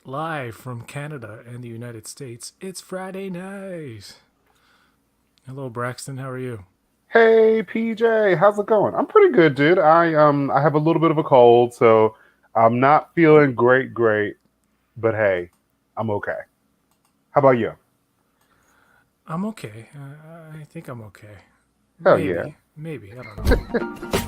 Live from Canada and the United States, it's Friday night. Hello, Braxton. How are you? Hey PJ, how's it going? I'm pretty good, dude. I have a little bit of a cold, so I'm not feeling great, but hey, I'm okay. How about you? I'm okay. I think I'm okay. Hell yeah. Maybe. I don't know.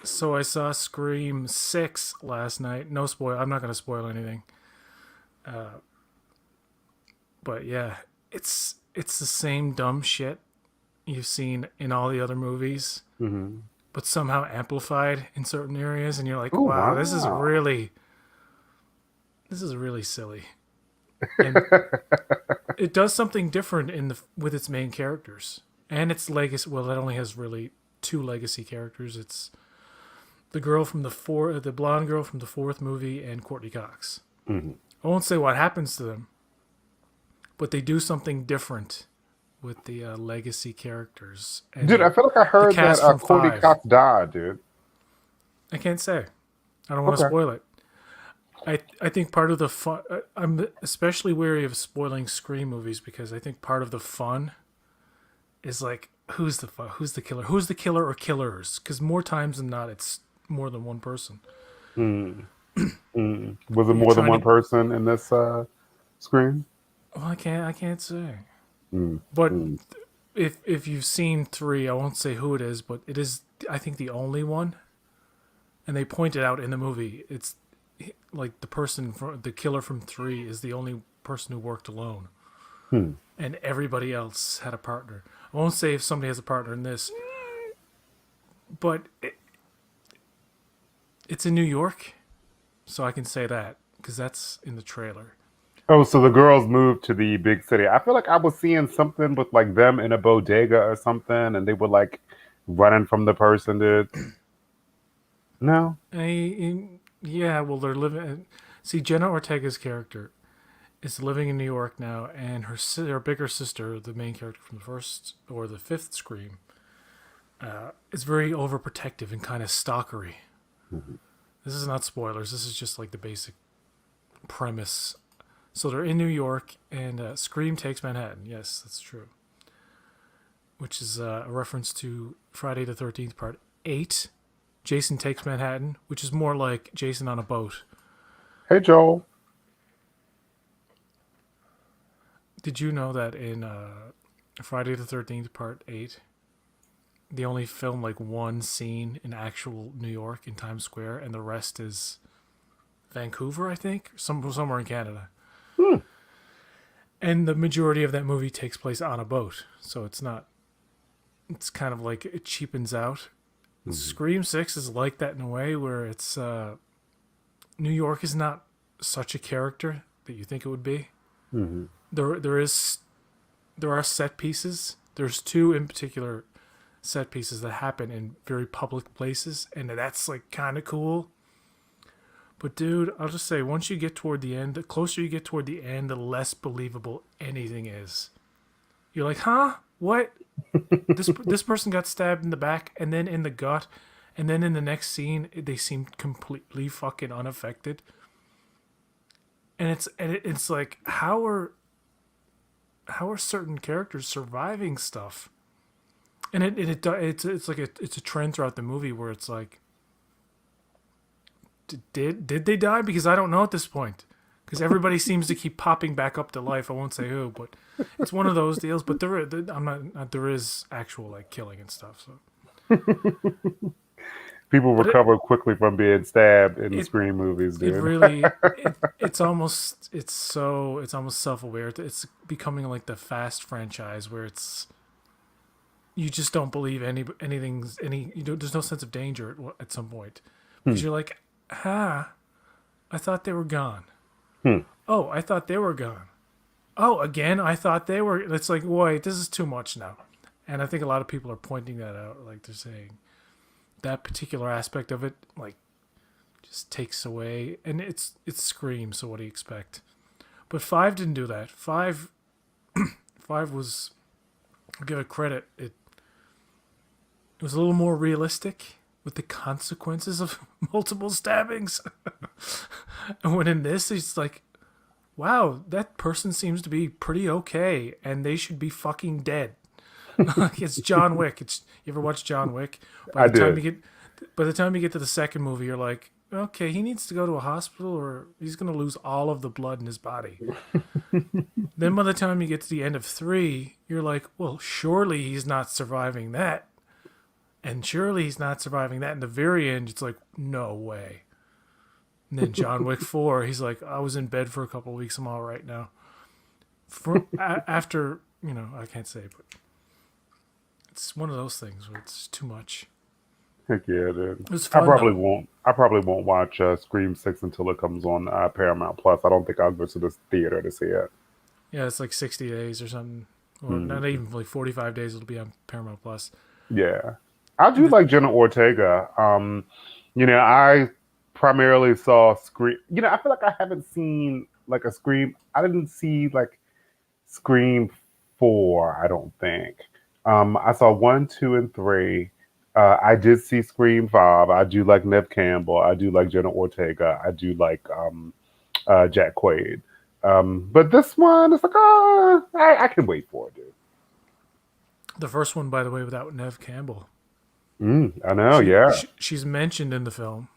So I saw Scream 6 last night. No spoil. I'm not going to spoil anything. Uh, but yeah, it's the same dumb shit you've seen in all the other movies, Hmm. but somehow amplified in certain areas, and you're like, Oh wow, wow. this is really silly. And it does something different in the with its main characters and its legacy. Well, it only has really two legacy characters. It's the blonde girl from the fourth movie, and Courtney Cox. Hmm. I won't say what happens to them, but they do something different with the legacy characters and Dude, I feel like I the heard that cast from Courtney five. Cox died, dude. I can't say. I don't want to Okay. spoil it. I think part of the fun. I'm especially wary of spoiling Scream movies because I think part of the fun is like who's the killer, who's the killer or killers, because more times than not it's more than one person. Mm. Mm. Was it You're more than trying one to person in this screen? well, I can't say, Mm. but Mm. if you've seen three, I won't say who it is, but it is, I think, the only one, and they point it out in the movie. It's like the killer from three is the only person who worked alone, Hmm. and everybody else had a partner. I won't say if somebody has a partner in this, but it's in New York, so I can say that because that's in the trailer. Oh, so the girls moved to the big city. I feel like I was seeing something with like them in a bodega or something, and they were like running from the person, dude. No? Yeah, well, they're living. See, Jenna Ortega's character is living in New York now, and her bigger sister, the main character from the first or the fifth Scream, is very overprotective and kind of stalkery. Mhm. This is not spoilers. This is just like the basic premise. So they're in New York, and Scream takes Manhattan. Yes, that's true. Which is a reference to Friday the 13th, Part 8. Jason Takes Manhattan, which is more like Jason on a boat. Hey, Joel. Did you know that in Friday the 13th, Part 8, they only film like one scene in actual New York in Times Square, and the rest is Vancouver, I think, somewhere in Canada. Hmm. And the majority of that movie takes place on a boat, so it's not. It's kind of like it cheapens out. Mhm. Scream 6 is like that in a way where it's New York is not such a character that you think it would be. Mhm. There are set pieces. There's two in particular set pieces that happen in very public places, and that's like kind of cool. But dude, I'll just say, once you get toward the end, the closer you get toward the end, the less believable anything is. You're like, huh? What? This person got stabbed in the back and then in the gut, and then in the next scene they seem completely fucking unaffected. And it's like, how are certain characters surviving stuff? And it's like it's a trend throughout the movie where it's like, did they die? Because I don't know at this point. Because everybody seems to keep popping back up to life. I won't say who, but it's one of those deals. But I'm not. There is actual like killing and stuff. So, People but it recover quickly from being stabbed in the it Scream movies, it dude. really it's almost self aware. It's becoming like the Fast franchise where it's you just don't believe anything's any you don't, there's no sense of danger at some point because Hmm. you're like, I thought they were gone. Hmm. Oh, I thought they were gone. Oh, again, I thought they were. It's like, wait, this is too much now. And I think a lot of people are pointing that out. Like they're saying that particular aspect of it, like, just takes away. And it's Scream, so what do you expect? But five didn't do that. Five was, I'll give it credit. It It was a little more realistic with the consequences of multiple stabbings. And when in this, it's like, wow, that person seems to be pretty okay, and they should be fucking dead. Like it's John Wick. You ever watch John Wick? I did. By the time you get to the second movie, you're like, okay, he needs to go to a hospital, or he's gonna lose all of the blood in his body. Then by the time you get to the end of 3, you're like, well, surely he's not surviving that. And surely he's not surviving that. In the very end, it's like, no way. And then John Wick 4, he's like, I was in bed for a couple of weeks. I'm all right now. After, I can't say, but it's one of those things where it's too much. Heck yeah, dude. It was fun, I probably won't watch Scream 6 until it comes on Paramount Plus. I don't think I'll go to the theater to see it. Yeah, it's like 60 days or something. Or not even like 45 days. It'll be on Paramount Plus. Yeah. I do like Jenna Ortega. I primarily saw Scream. I feel like I haven't seen like a Scream. I didn't see like Scream 4, I don't think. I saw 1, 2, and 3. I did see Scream 5. I do like Nev Campbell. I do like Jenna Ortega. I do like Jack Quaid. But this one, it's like, I can wait for it, dude. The first one, by the way, without Nev Campbell. I know, yeah. She's mentioned in the film,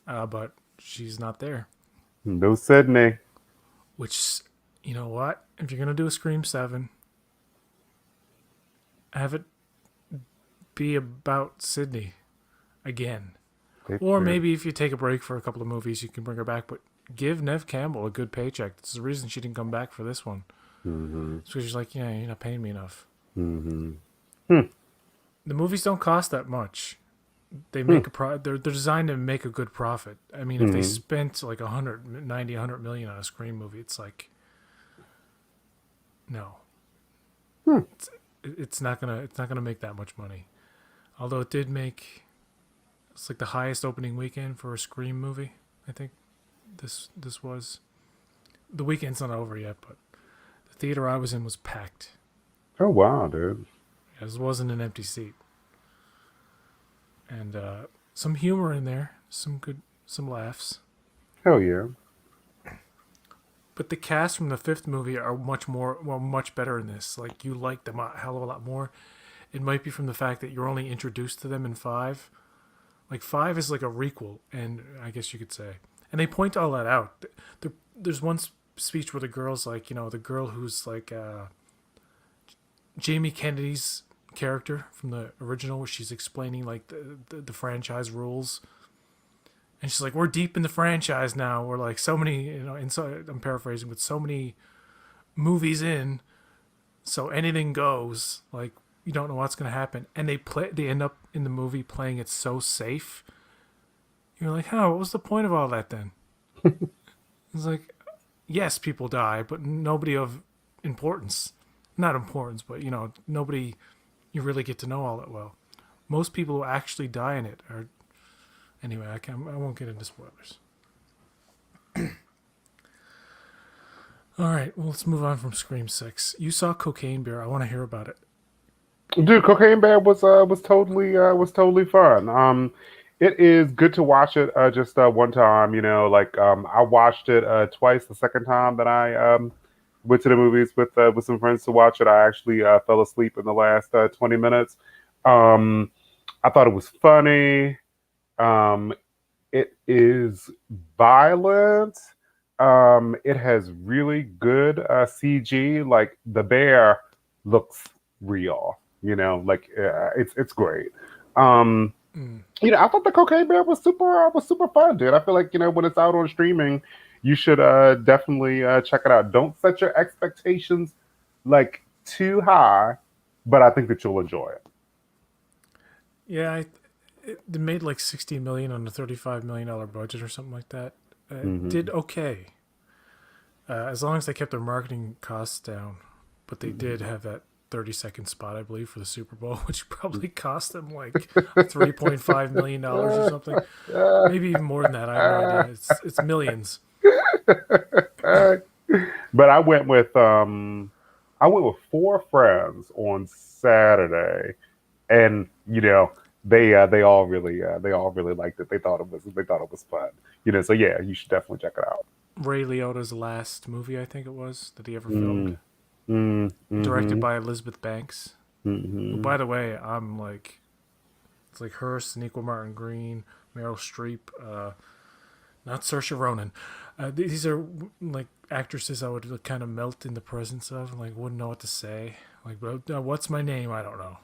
but she's not there. No Sydney. Which, you know what? If you're going to do a Scream 7, have it be about Sydney again. Or maybe if you take a break for a couple of movies, you can bring her back. But give Nev Campbell a good paycheck. That's the reason she didn't come back for this one. Mm-hmm. So she's like, yeah, you're not paying me enough. Mm-hmm. The movies don't cost that much. They make they're designed to make a good profit. I mean, if they spent like 100 million on a Scream movie, it's like, no, it's not gonna make that much money. Although it did make, it's like the highest opening weekend for a Scream movie. I think this was. The weekend's not over yet, but the theater I was in was packed. Oh wow, dude! This wasn't an empty seat. And some humor in there, some laughs. Hell yeah! But the cast from the 5th movie are much better in this. Like, you like them a hell of a lot more. It might be from the fact that you're only introduced to them in 5. Like, 5 is like a requel, and I guess you could say. And they point all that out. There's one speech where the girl's like, the girl who's like Jamie Kennedy's character from the original, where she's explaining like the franchise rules. And she's like, we're deep in the franchise now. We're like so many, and so I'm paraphrasing, but so many movies in, so anything goes. Like, you don't know what's going to happen. And they end up in the movie playing it so safe. You're like, what was the point of all that then? It's like, yes, people die, but nobody of importance. Not importance, but, nobody you really get to know all that well. Most people who actually die in it are... Anyway, I won't get into spoilers. All right, well, let's move on from Scream 6. You saw Cocaine Bear. I want to hear about it. Dude, Cocaine Bear was totally fun. It is good to watch it just one time. I watched it twice. The second time that I went to the movies with some friends to watch it, I actually fell asleep in the last 20 minutes. I thought it was funny. It is violent. It has really good CG. Like, the bear looks real. It's great. I thought the Cocaine Bear was super fun, dude. I feel like when it's out on streaming, you should definitely check it out. Don't set your expectations like too high, but I think that you'll enjoy it. Yeah, they made like $60 million on a $35 million budget or something like that. Did okay, as long as they kept their marketing costs down. But they did have that 30-second spot, I believe, for the Super Bowl, which probably cost them like $3.5 million or something. Maybe even more than that. I have no idea. It's millions. But I went with 4 friends on Saturday, and they all really liked it. They thought it was fun. So yeah, you should definitely check it out. Ray Liotta's last movie, I think it was, that he ever filmed, Mm, directed mm-hmm, by Elizabeth Banks. Who, mm-hmm. by the way, I'm like, it's like her, Sonequa Martin Green, Meryl Streep, not Saoirse Ronan. These are like actresses I would kind of melt in the presence of, and like wouldn't know what to say. Like, what's my name? I don't know.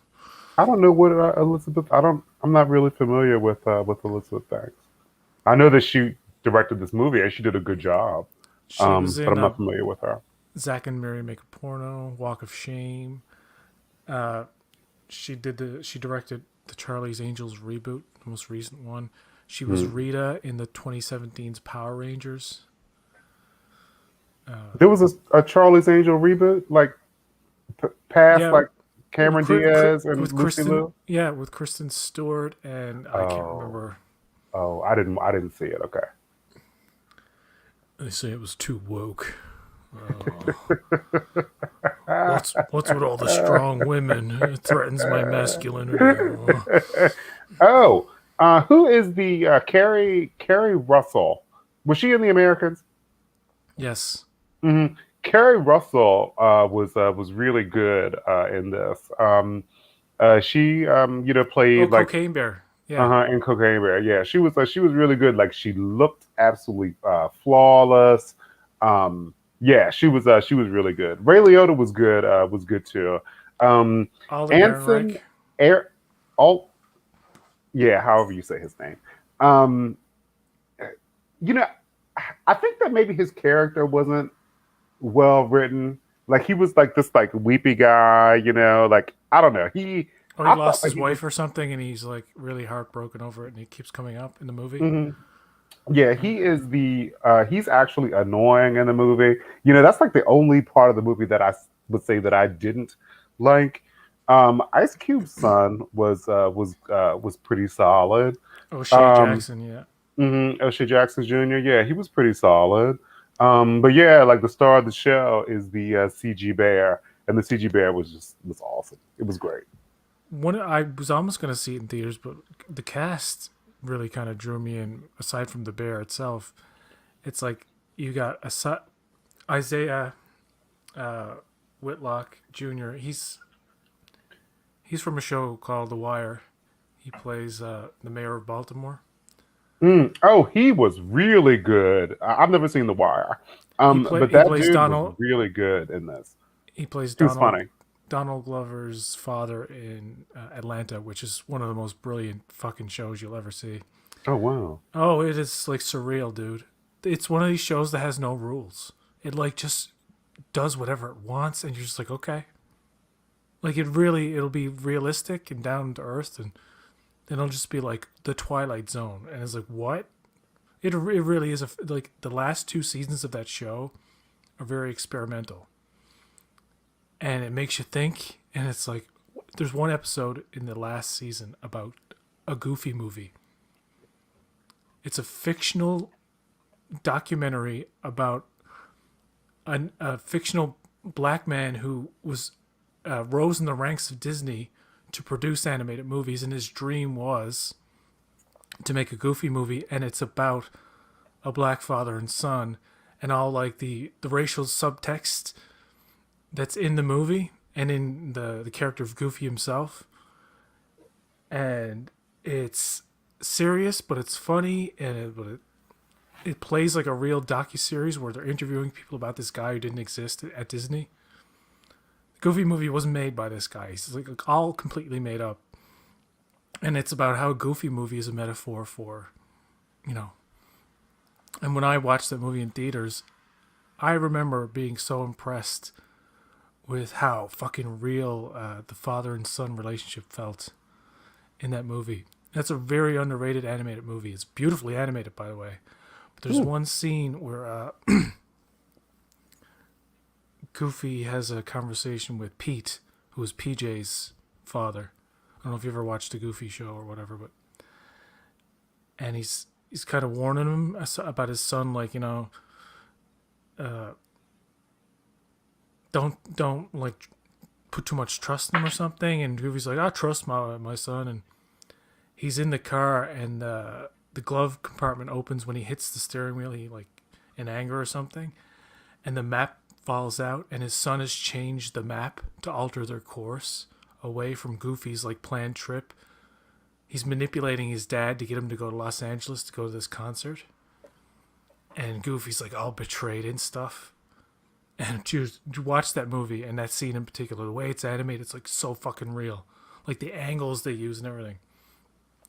I don't know what Elizabeth. I don't. I'm not really familiar with Elizabeth Banks. I know that she directed this movie and she did a good job. She was But in I'm not familiar with her. Zack and Mary Make a Porno, Walk of Shame. Uh, she directed the Charlie's Angels reboot, the most recent one. She was Mm. Rita in the 2017's Power Rangers. There was a Charlie's Angel reboot, like past Yeah, like Cameron Diaz and with Lucy Kristen. Liu. Yeah, with Kristen Stewart and I can't Oh, remember. oh, I didn't see it. Okay. They say it was too woke. Uh, Ah. what's with all the strong women? It threatens my masculinity. Uh, Oh, who is the Carrie Russell? Was she in the Americans? yes. Carrie Russell was really good in this. She Oh, played like Cocaine Bear. Yeah. in Cocaine Bear. Yeah, she was really good. Like she looked absolutely flawless. Yeah, she was really good. Ray Liotta was good too. Um, Ollie Anson Ehrenreich. Air, all yeah, however you say his name. Um, you know, I think that maybe his character wasn't well written. Like he was like this like weepy guy, like I don't know. Oh, he I felt lost like his he was. wife or something, and he's like really heartbroken over it, and he keeps coming up in the movie. Mhm. Yeah, he is he's actually annoying in the movie. That's like the only part of the movie that would say that I didn't like. Ice Cube's son was pretty solid. O'Shea Um, Jackson. Yeah. O'Shea Jackson Jr. Yeah, he was pretty solid. But yeah, like the star of the show is the CG Bear, and the CG Bear was awesome. It was great. One, I was almost going to see it in theaters, but the cast really kind of drew me in. Aside from the bear itself, it's like you got Isaiah Whitlock Jr. He's from a show called The Wire. He plays the mayor of Baltimore. Oh, he was really good. I've never seen The Wire, but He that plays dude was Donald. really good in this. He plays He was funny. Donald Glover's father in Atlanta, which is one of the most brilliant fucking shows you'll ever see. Oh wow. Oh, it is like surreal, dude. It's one of these shows that has no rules. It like just does whatever it wants, and you're just like, okay. Like it'll be realistic and down to earth, and then it'll just be like the Twilight Zone, and it's like what? It really is like the last two seasons of that show are very experimental, and it makes you think. And it's like there's one episode in the last season about a Goofy movie. It's a fictional documentary about a fictional black man who was rose in the ranks of Disney to produce animated movies, and his dream was to make a Goofy movie, and it's about a black father and son, and all like the racial subtext that's in the movie and in the character of Goofy himself, and it's serious, but it's funny, and it plays like a real docuseries where they're interviewing people about this guy who didn't exist at Disney. The Goofy movie wasn't made by this guy. He's like all completely made up. And it's about how a Goofy movie is a metaphor for, you know. And when I watched that movie in theaters, I remember being so impressed with how fucking real the father and son relationship felt in that movie. That's a very underrated animated movie. It's beautifully animated, by the way. But there's one scene where Goofy has a conversation with Pete, who is PJ's father. I don't know if you ever watched the Goofy show or whatever, but and he's kind of warning him about his son, like, you know, don't like put too much trust in him or something. And Goofy's like, I trust my son. And he's in the car, and the glove compartment opens when he hits the steering wheel. He like in anger or something, and the map falls out, and his son has changed the map to alter their course away from Goofy's like planned trip. He's manipulating his dad to get him to go to Los Angeles to go to this concert. And Goofy's like all betrayed and stuff. And you watch that movie and that scene in particular, the way it's animated, it's like so fucking real. Like the angles they use and everything.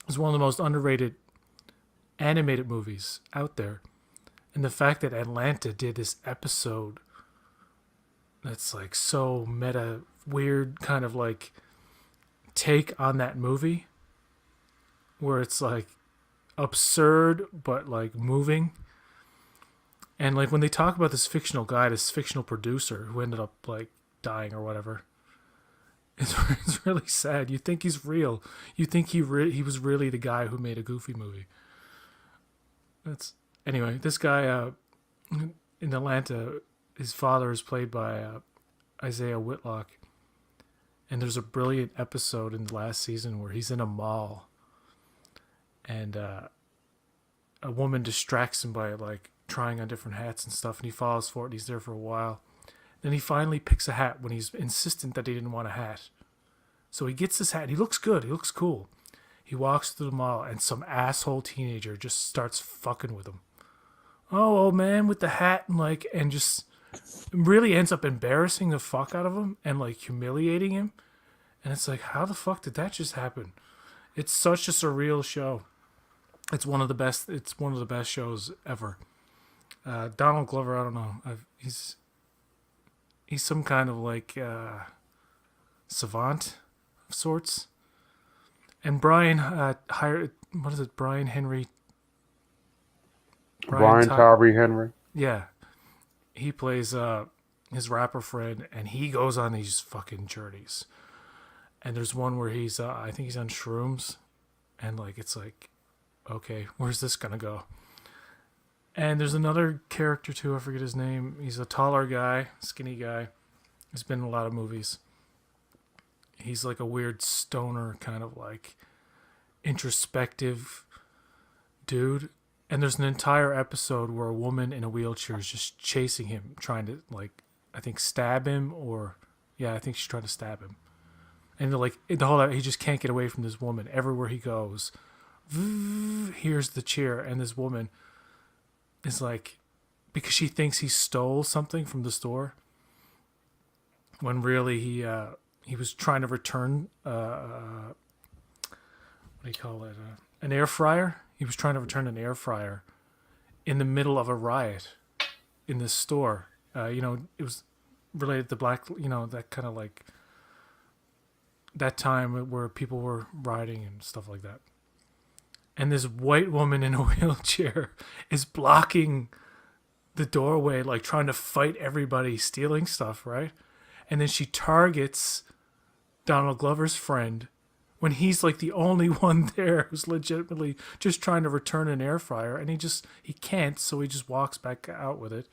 It's one of the most underrated animated movies out there. And the fact that Atlanta did this episode that's like so meta, weird kind of like take on that movie, where it's like absurd but like moving. And like when they talk about this fictional guy, this fictional producer who ended up like dying or whatever, it's really sad. You think he's real. You think he was really the guy who made a Goofy movie. Anyway. This guy in Atlanta, his father is played by Isaiah Whitlock, and there's a brilliant episode in the last season where he's in a mall, and a woman distracts him by like trying on different hats and stuff, and he falls for it, and he's there for a while. Then he finally picks a hat when he's insistent that he didn't want a hat. So he gets this hat. He looks good. He looks cool. He walks through the mall, and some asshole teenager just starts fucking with him. Oh, old man with the hat, and just really ends up embarrassing the fuck out of him and like humiliating him. And it's like, how the fuck did that just happen? It's such a surreal show. It's one of the best. It's one of the best shows ever. Donald Glover, I don't know. He's some kind of like savant of sorts. And Brian Brian Henry. Brian Tyree Henry. Yeah, he plays his rapper friend, and he goes on these fucking journeys. And there's one where he's I think he's on shrooms, and like it's like, okay, where's this gonna go? And there's another character too, I forget his name. He's a taller guy, skinny guy. He's been in a lot of movies. He's like a weird stoner, kind of like introspective dude. And there's an entire episode where a woman in a wheelchair is just chasing him, trying to like, I think stab him, I think she's trying to stab him. And like he just can't get away from this woman. Everywhere he goes, here's the chair, and this woman is like, because she thinks he stole something from the store, when really he was trying to return what do you call it, an air fryer. He was trying to return an air fryer in the middle of a riot in this store. It was related to black, that kind of like that time where people were rioting and stuff like that. And this white woman in a wheelchair is blocking the doorway, like trying to fight everybody stealing stuff, right? And then she targets Donald Glover's friend when he's like the only one there who's legitimately just trying to return an air fryer, and he can't, so he just walks back out with it.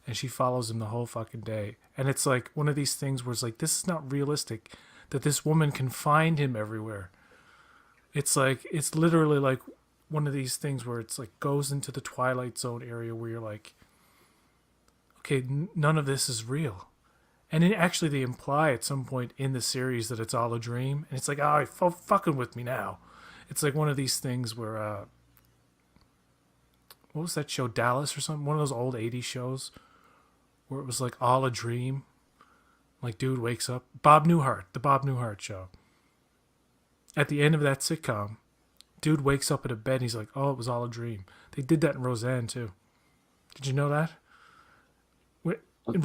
And she follows him the whole fucking day. And it's like one of these things where it's like, this is not realistic that this woman can find him everywhere. It's like, it's literally like one of these things where it's like goes into the Twilight Zone area where you're like, okay, none of this is real. And actually they imply at some point in the series that it's all a dream. And it's like, oh, you're fucking with me now. It's like one of these things where, what was that show, Dallas or something? One of those old 80s shows where it was like all a dream. Like dude wakes up. The Bob Newhart show. At the end of that sitcom, dude wakes up in a bed and he's like, oh, it was all a dream. They did that in Roseanne too. Did you know that? In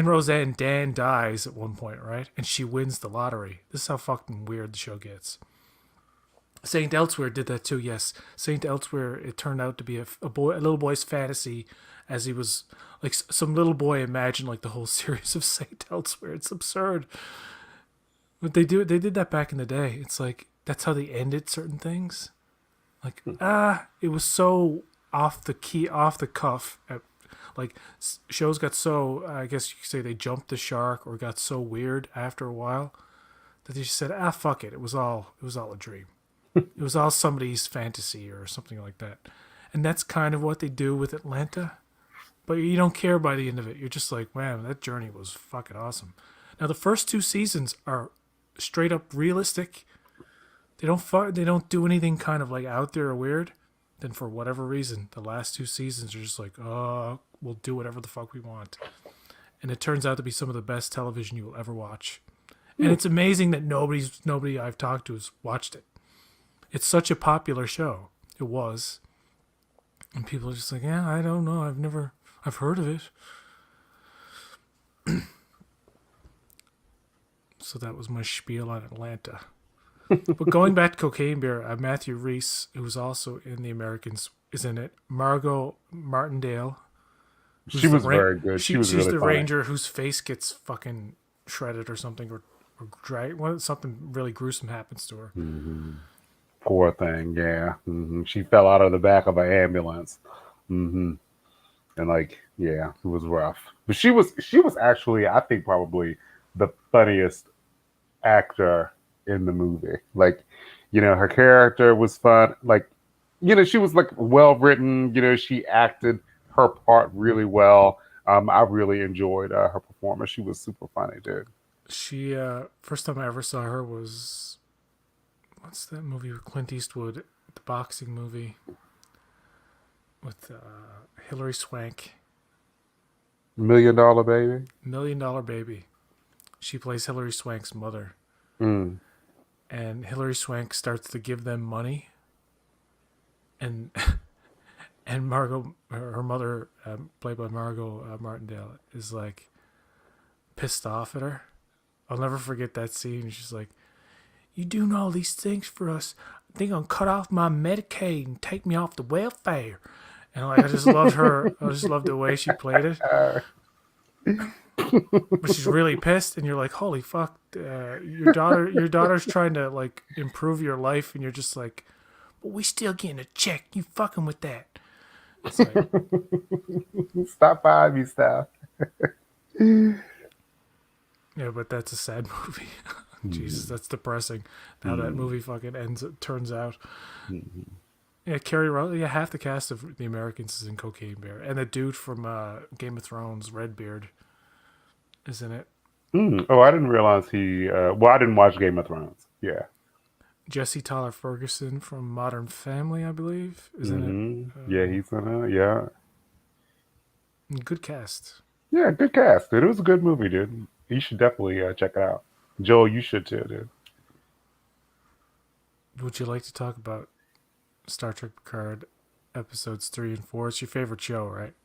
Roseanne, Dan dies at one point, right? And she wins the lottery. This is how fucking weird the show gets. Saint Elsewhere did that too, yes. Saint Elsewhere, it turned out to be a little boy's fantasy, as he was, like, some little boy imagined, like, the whole series of Saint Elsewhere. It's absurd. But they did that back in the day. It's like, that's how they ended certain things. Like, it was so off the cuff. Like shows got so, I guess you could say they jumped the shark or got so weird after a while that they just said, ah, fuck it. It was all a dream. It was all somebody's fantasy or something like that. And that's kind of what they do with Atlanta. But you don't care by the end of it. You're just like, man, that journey was fucking awesome. Now the first 2 seasons are straight up realistic. They don't do anything kind of like out there or weird. Then for whatever reason, the last 2 seasons are just like, oh, we'll do whatever the fuck we want. And it turns out to be some of the best television you will ever watch. And it's amazing that nobody I've talked to has watched it. It's such a popular show. It was. And people are just like, yeah, I don't know. I've heard of it. So that was my spiel on Atlanta. But going back to Cocaine Bear, Matthew Rhys, who was also in The Americans, is in it. Margot Martindale. She was very good. She's really the funny. ranger whose face gets fucking shredded or something, or dragged. Something really gruesome happens to her. Mm-hmm. Poor thing, yeah. Mm-hmm. She fell out of the back of an ambulance. Mm-hmm. And like, yeah, it was rough. But she was actually, I think, probably the funniest actor in the movie. Like, her character was fun. Like, she was like well written. She acted her part really well. I really enjoyed her performance. She was super funny, dude. She first time I ever saw her was, what's that movie with Clint Eastwood, the boxing movie with Hilary Swank. $1 Million Baby. $1 Million Baby. She plays Hilary Swank's mother. Mm. And Hilary Swank starts to give them money. And and Margot, her mother, played by Margot Martindale, is like pissed off at her. I'll never forget that scene. She's like, you doing all these things for us. They're going to cut off my Medicaid and take me off the welfare. And like, I just loved her. I just loved the way she played it. But she's really pissed, and you're like, holy fuck, your daughter's trying to like improve your life, and you're just like, but we still getting a check. You fucking with that. It's like, Stop by me, stop. yeah, but that's a sad movie. Jesus, that's depressing. How that movie fucking turns out. Yeah, Carrie Russell. Yeah, half the cast of The Americans is in Cocaine Bear, and the dude from Game of Thrones, Redbeard, is in it. Oh, I didn't realize he. Well, I didn't watch Game of Thrones. Yeah. Jesse Tyler Ferguson from Modern Family, I believe, is in it. Yeah, he's in it. Yeah. Good cast. Yeah, good cast, dude. It was a good movie, dude. You should definitely check it out. Joel, you should too, dude. Would you like to talk about Star Trek Picard episodes 3 and 4? It's your favorite show, right?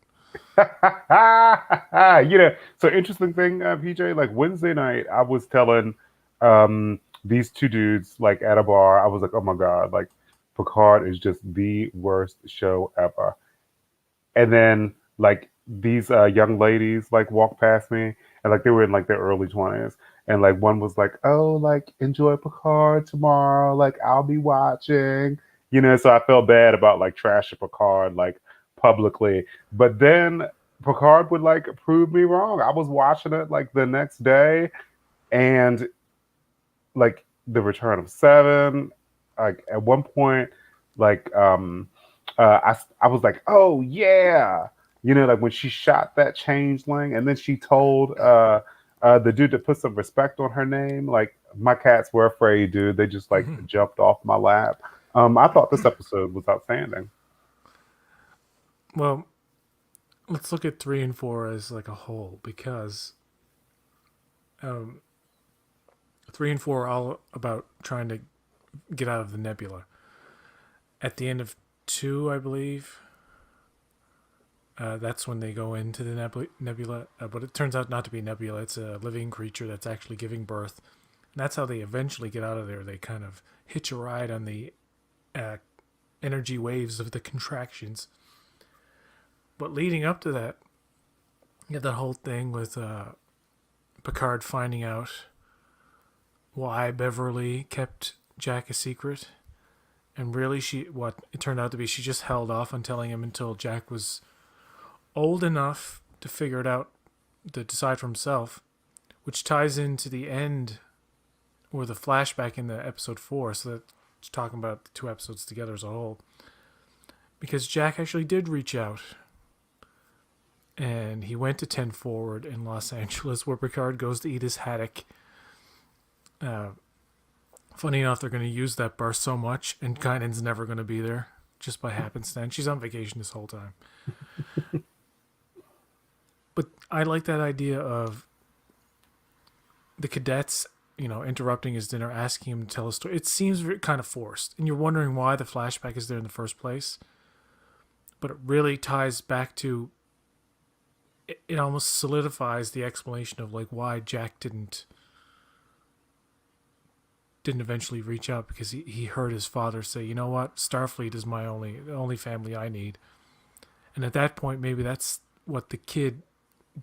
So interesting thing, PJ, like Wednesday night, I was telling these two dudes, like at a bar, I was like, oh my God, like Picard is just the worst show ever. And then like these young ladies like walked past me, and like they were in like their early 20s. And like one was like, oh, like enjoy Picard tomorrow. Like I'll be watching, so I felt bad about like trashing Picard like publicly. But then Picard would like prove me wrong. I was watching it like the next day, and like the Return of Seven, like at one point, like I was like, oh yeah, like when she shot that changeling, and then she told the dude to put some respect on her name. Like my cats were afraid, dude. They just like jumped off my lap. I thought this episode was outstanding. Well, let's look at 3 and 4 as like a whole, because 3 and 4 are all about trying to get out of the nebula. At the end of 2, I believe, that's when they go into the nebula. But it turns out not to be a nebula. It's a living creature that's actually giving birth. And that's how they eventually get out of there. They kind of hitch a ride on the energy waves of the contractions. But leading up to that, you have that whole thing with Picard finding out why Beverly kept Jack a secret. And really, what it turned out to be, she just held off on telling him until Jack was old enough to figure it out, to decide for himself, which ties into the end or the flashback in the episode 4. So that's talking about the 2 episodes together as a whole. Because Jack actually did reach out. And he went to 10 Forward in Los Angeles, where Picard goes to eat his haddock. Funny enough, they're going to use that bar so much, and Guinan's never going to be there, just by happenstance. She's on vacation this whole time. But I like that idea of the cadets, interrupting his dinner, asking him to tell a story. It seems kind of forced, and you're wondering why the flashback is there in the first place. But it really ties back to, it almost solidifies the explanation of like why Jack didn't eventually reach out, because he heard his father say, you know what, Starfleet is the only family I need. And at that point, maybe that's what the kid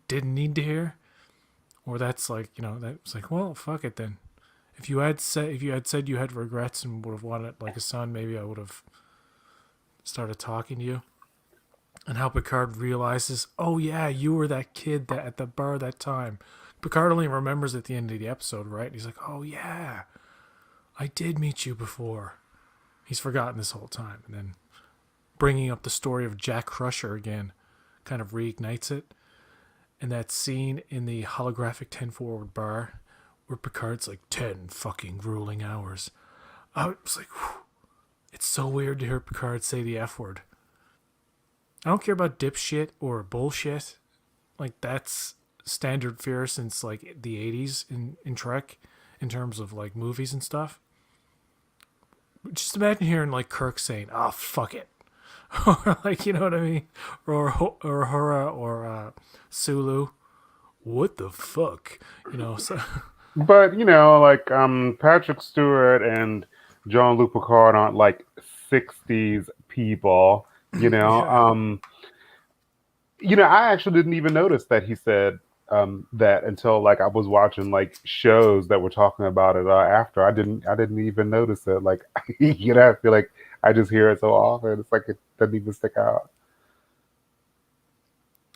didn't need to hear. Or that's like, that was like, well, fuck it then. If you had said you had regrets and would have wanted like a son, maybe I would have started talking to you. And how Picard realizes, oh yeah, you were that kid that at the bar that time. Picard only remembers at the end of the episode, right? And he's like, oh yeah, I did meet you before. He's forgotten this whole time. And then bringing up the story of Jack Crusher again kind of reignites it. And that scene in the holographic 10 Forward bar where Picard's like 10 fucking grueling hours. I was like, whew. It's so weird to hear Picard say the F word. I don't care about dipshit or bullshit. Like, that's standard fare since like the 80s in Trek, in terms of like movies and stuff. Just imagine hearing like Kirk saying, oh, fuck it. Or like, you know what I mean? Or Hora or Sulu. What the fuck? So. But, Patrick Stewart and Jean-Luc Picard aren't like 60s people, Yeah. I actually didn't even notice that he said that until like I was watching like shows that were talking about it after. I didn't even notice it. Like, I feel like I just hear it so often. It's like it doesn't even stick out.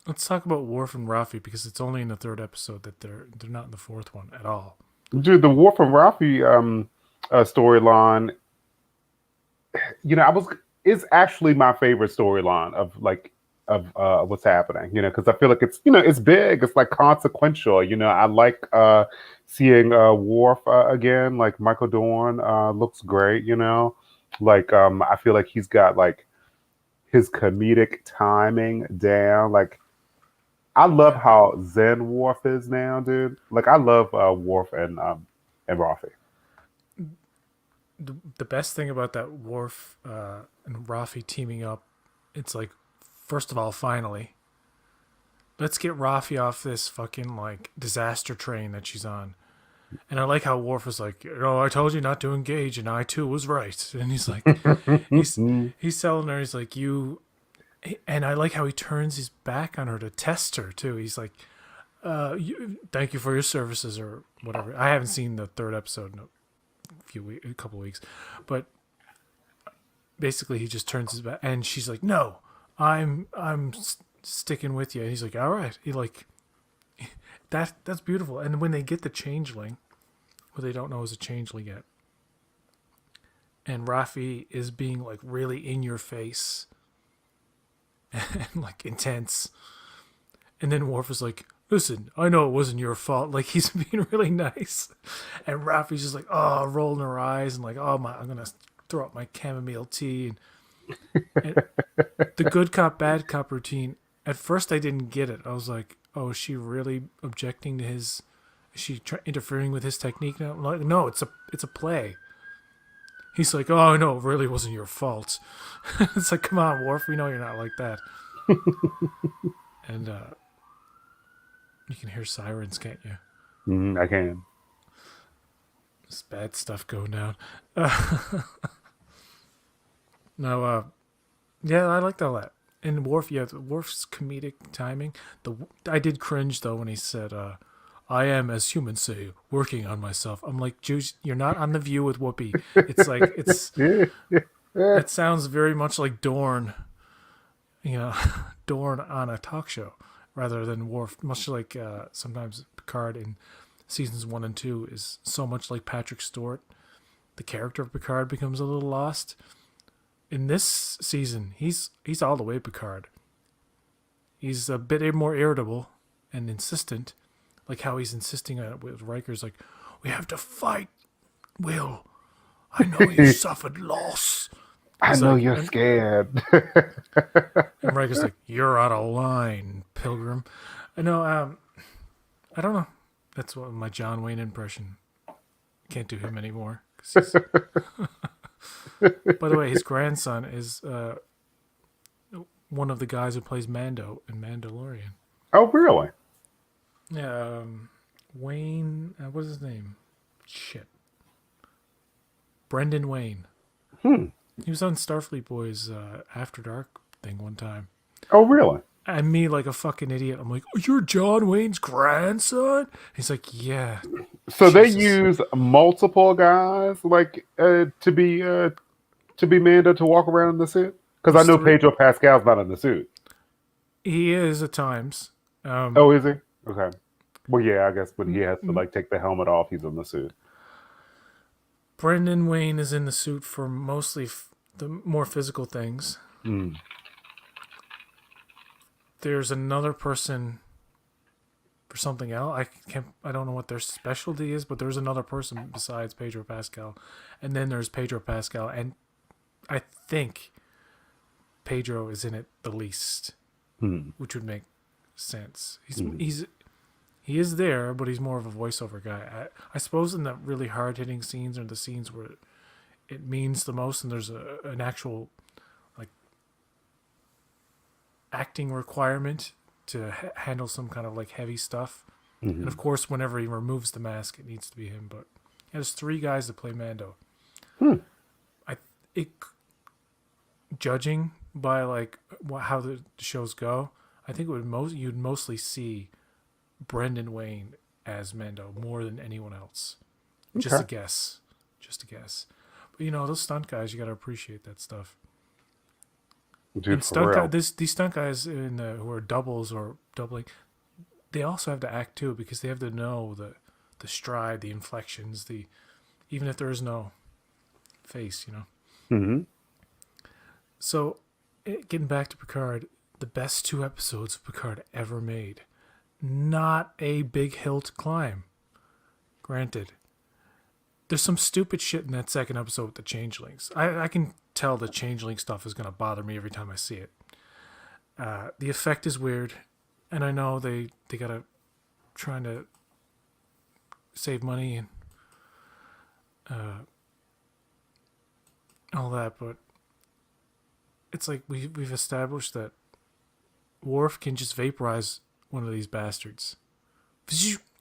Let's talk about Worf and Rafi, because it's only in the 3rd episode that they're not in the 4th one at all. Dude, the War from Ralphie storyline, is actually my favorite storyline of what's happening, because I feel like it's big, it's like consequential. I like seeing Worf again, like Michael Dorn looks great, like I feel like he's got like his comedic timing down. Like, I love Yeah. how Zen Worf is now, dude. Like, I love Worf and Rafi. The best thing about that Worf and Rafi teaming up, it's like, first of all, finally, let's get Rafi off this fucking like disaster train that she's on. And I like how Worf was like, I told you not to engage, and I too was right. And he's like, he's telling her, he's like, and I like how he turns his back on her to test her too. He's like, thank you for your services or whatever. I haven't seen the 3rd episode in a couple of weeks, but basically he just turns his back, and she's like, no, I'm sticking with you. And he's like, all right. He like, that's beautiful. And when they get the changeling, who they don't know is a changeling yet, and Rafi is being like really in your face and like intense, and then Worf is like, listen, I know it wasn't your fault. Like, he's being really nice, and Rafi's just like, oh, rolling her eyes and like, oh my, I'm gonna throw up my chamomile tea. And the good cop bad cop routine. At first, I didn't get it. I was like, oh, is she really objecting to his? Is she interfering with his technique now? I'm like, no, it's a play. He's like, oh no, it really wasn't your fault. It's like, come on, Worf, we know you're not like that. And you can hear sirens, can't you? I can. There's bad stuff going down. No, yeah, I liked all that. And Worf, yeah, Worf's comedic timing. I did cringe though when he said, "I am, as humans say, working on myself." I'm like, Juice, you're not on The View with Whoopi. It's like it sounds very much like Dorn. you know, Dorn on a talk show rather than Worf. Much like sometimes Picard in seasons 1 and 2 is so much like Patrick Stewart. The character of Picard becomes a little lost. In this season, he's all the way Picard. He's a bit more irritable and insistent, like how he's insisting on it with Riker's like, we have to fight, Will. I know you suffered loss. I He's know like, you're scared. and Riker's like, you're out of line, Pilgrim. I know, I don't know. That's what my John Wayne impression. Can't do him anymore. By the way, his grandson is one of the guys who plays Mando in Mandalorian. Oh, really? Yeah, Wayne. What's his name? Shit. Brendan Wayne. He was on Starfleet Boys After Dark thing one time. Oh, really? And me, like a fucking idiot, I'm like, oh, you're John Wayne's grandson? He's like, yeah. So they Jesus. use multiple guys like to be Mando to walk around in the suit? Because I know Pedro Pascal's not in the suit. He is at times. Oh, is he? Okay. Well, yeah, I guess when he has to like take the helmet off, he's in the suit. Brendan Wayne is in the suit for mostly the more physical things. There's another person for something else. I don't know what their specialty is, but there's another person besides Pedro Pascal. And then there's Pedro Pascal, and I think Pedro is in it the least, which would make sense. He is there, but he's more of a voiceover guy. I suppose in the really hard-hitting scenes or the scenes where it means the most and there's an actual like acting requirement to handle some kind of like heavy stuff. And of course, whenever he removes the mask, it needs to be him. But he has 3 guys to play Mando. Judging by like how the shows go, I think you'd mostly see Brendan Wayne as Mando more than anyone else. Okay. Just a guess. But you know, those stunt guys, you got to appreciate that stuff. Dude, And for real. these stunt guys who are doubles or doubling, they also have to act too because they have to know the stride, the inflections, even if there is no face, you know. So, getting back to Picard, the best 2 episodes of Picard ever made. Not a big hill to climb. Granted. There's some stupid shit in that second episode with the changelings. I can tell the changeling stuff is going to bother me every time I see it. The effect is weird, and I know they gotta trying to save money and all that, but it's like we've established that Worf can just vaporize one of these bastards.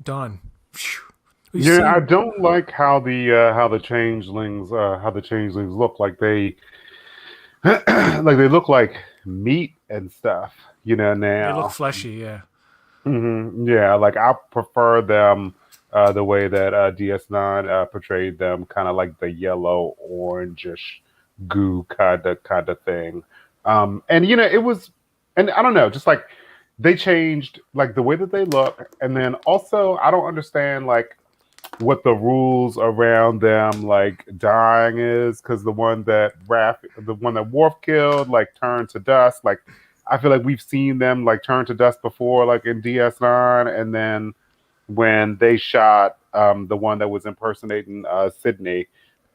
Done. I don't like how the changelings look like they like they look like meat and stuff. You know, now they look fleshy. Yeah. Yeah, like I prefer them the way that DS9 portrayed them, kind of like the yellow orangish goo kind of thing. And you know, it was, and I don't know, just like they changed like the way that they look, and then also I don't understand like what the rules around them like dying is, because the one that Worf killed like turned to dust. Like I feel like we've seen them like turn to dust before, like in DS9, and then when they shot the one that was impersonating Sydney,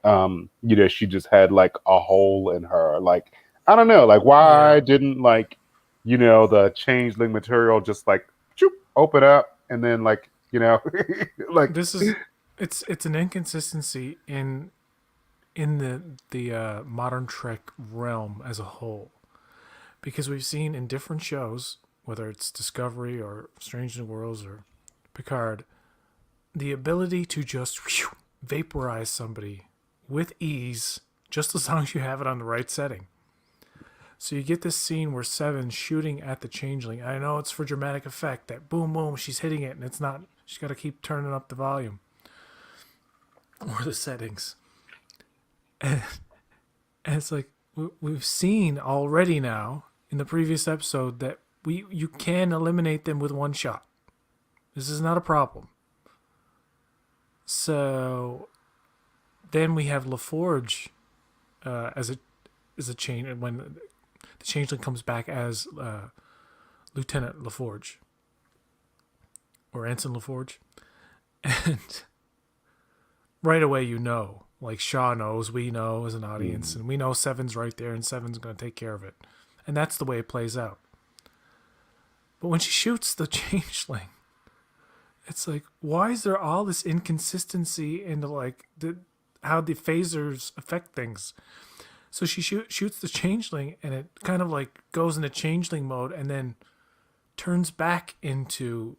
you know, she just had like a hole in her. Like I don't know, like why didn't like, you know, the changeling material just like open up and then like, you know, like this is it's an inconsistency in the modern Trek realm as a whole, because we've seen in different shows, whether it's Discovery or Strange New Worlds or Picard, the ability to just vaporize somebody with ease, just as long as you have it on the right setting. So you get this scene where Seven's shooting at the changeling. I know it's for dramatic effect, that boom, boom, she's hitting it, and it's not. She's got to keep turning up the volume or the settings. And it's like we've seen already now in the previous episode that you can eliminate them with one shot. This is not a problem. So then we have LaForge as a change when the changeling comes back as Lieutenant LaForge or Ensign LaForge, and right away like Shaw knows, we know as an audience, and we know Seven's right there, and Seven's going to take care of it, and that's the way it plays out. But when she shoots the changeling, it's like, why is there all this inconsistency into like how the phasers affect things? So she shoots the changeling, and it kind of like goes into changeling mode, and then turns back into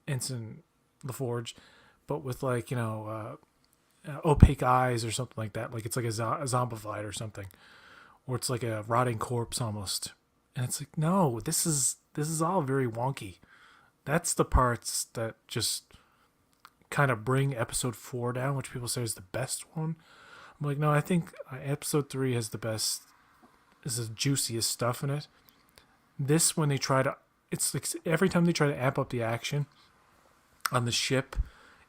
Ensign LaForge, but with like opaque eyes or something like that. Like it's like a zombified or something, or it's like a rotting corpse almost. And it's like, no, this is all very wonky. That's the parts that just kind of bring episode 4 down, which people say is the best one. I'm like, no, I think episode 3 has the best, is the juiciest stuff in it. This, when they try to, it's like every time they try to amp up the action on the ship,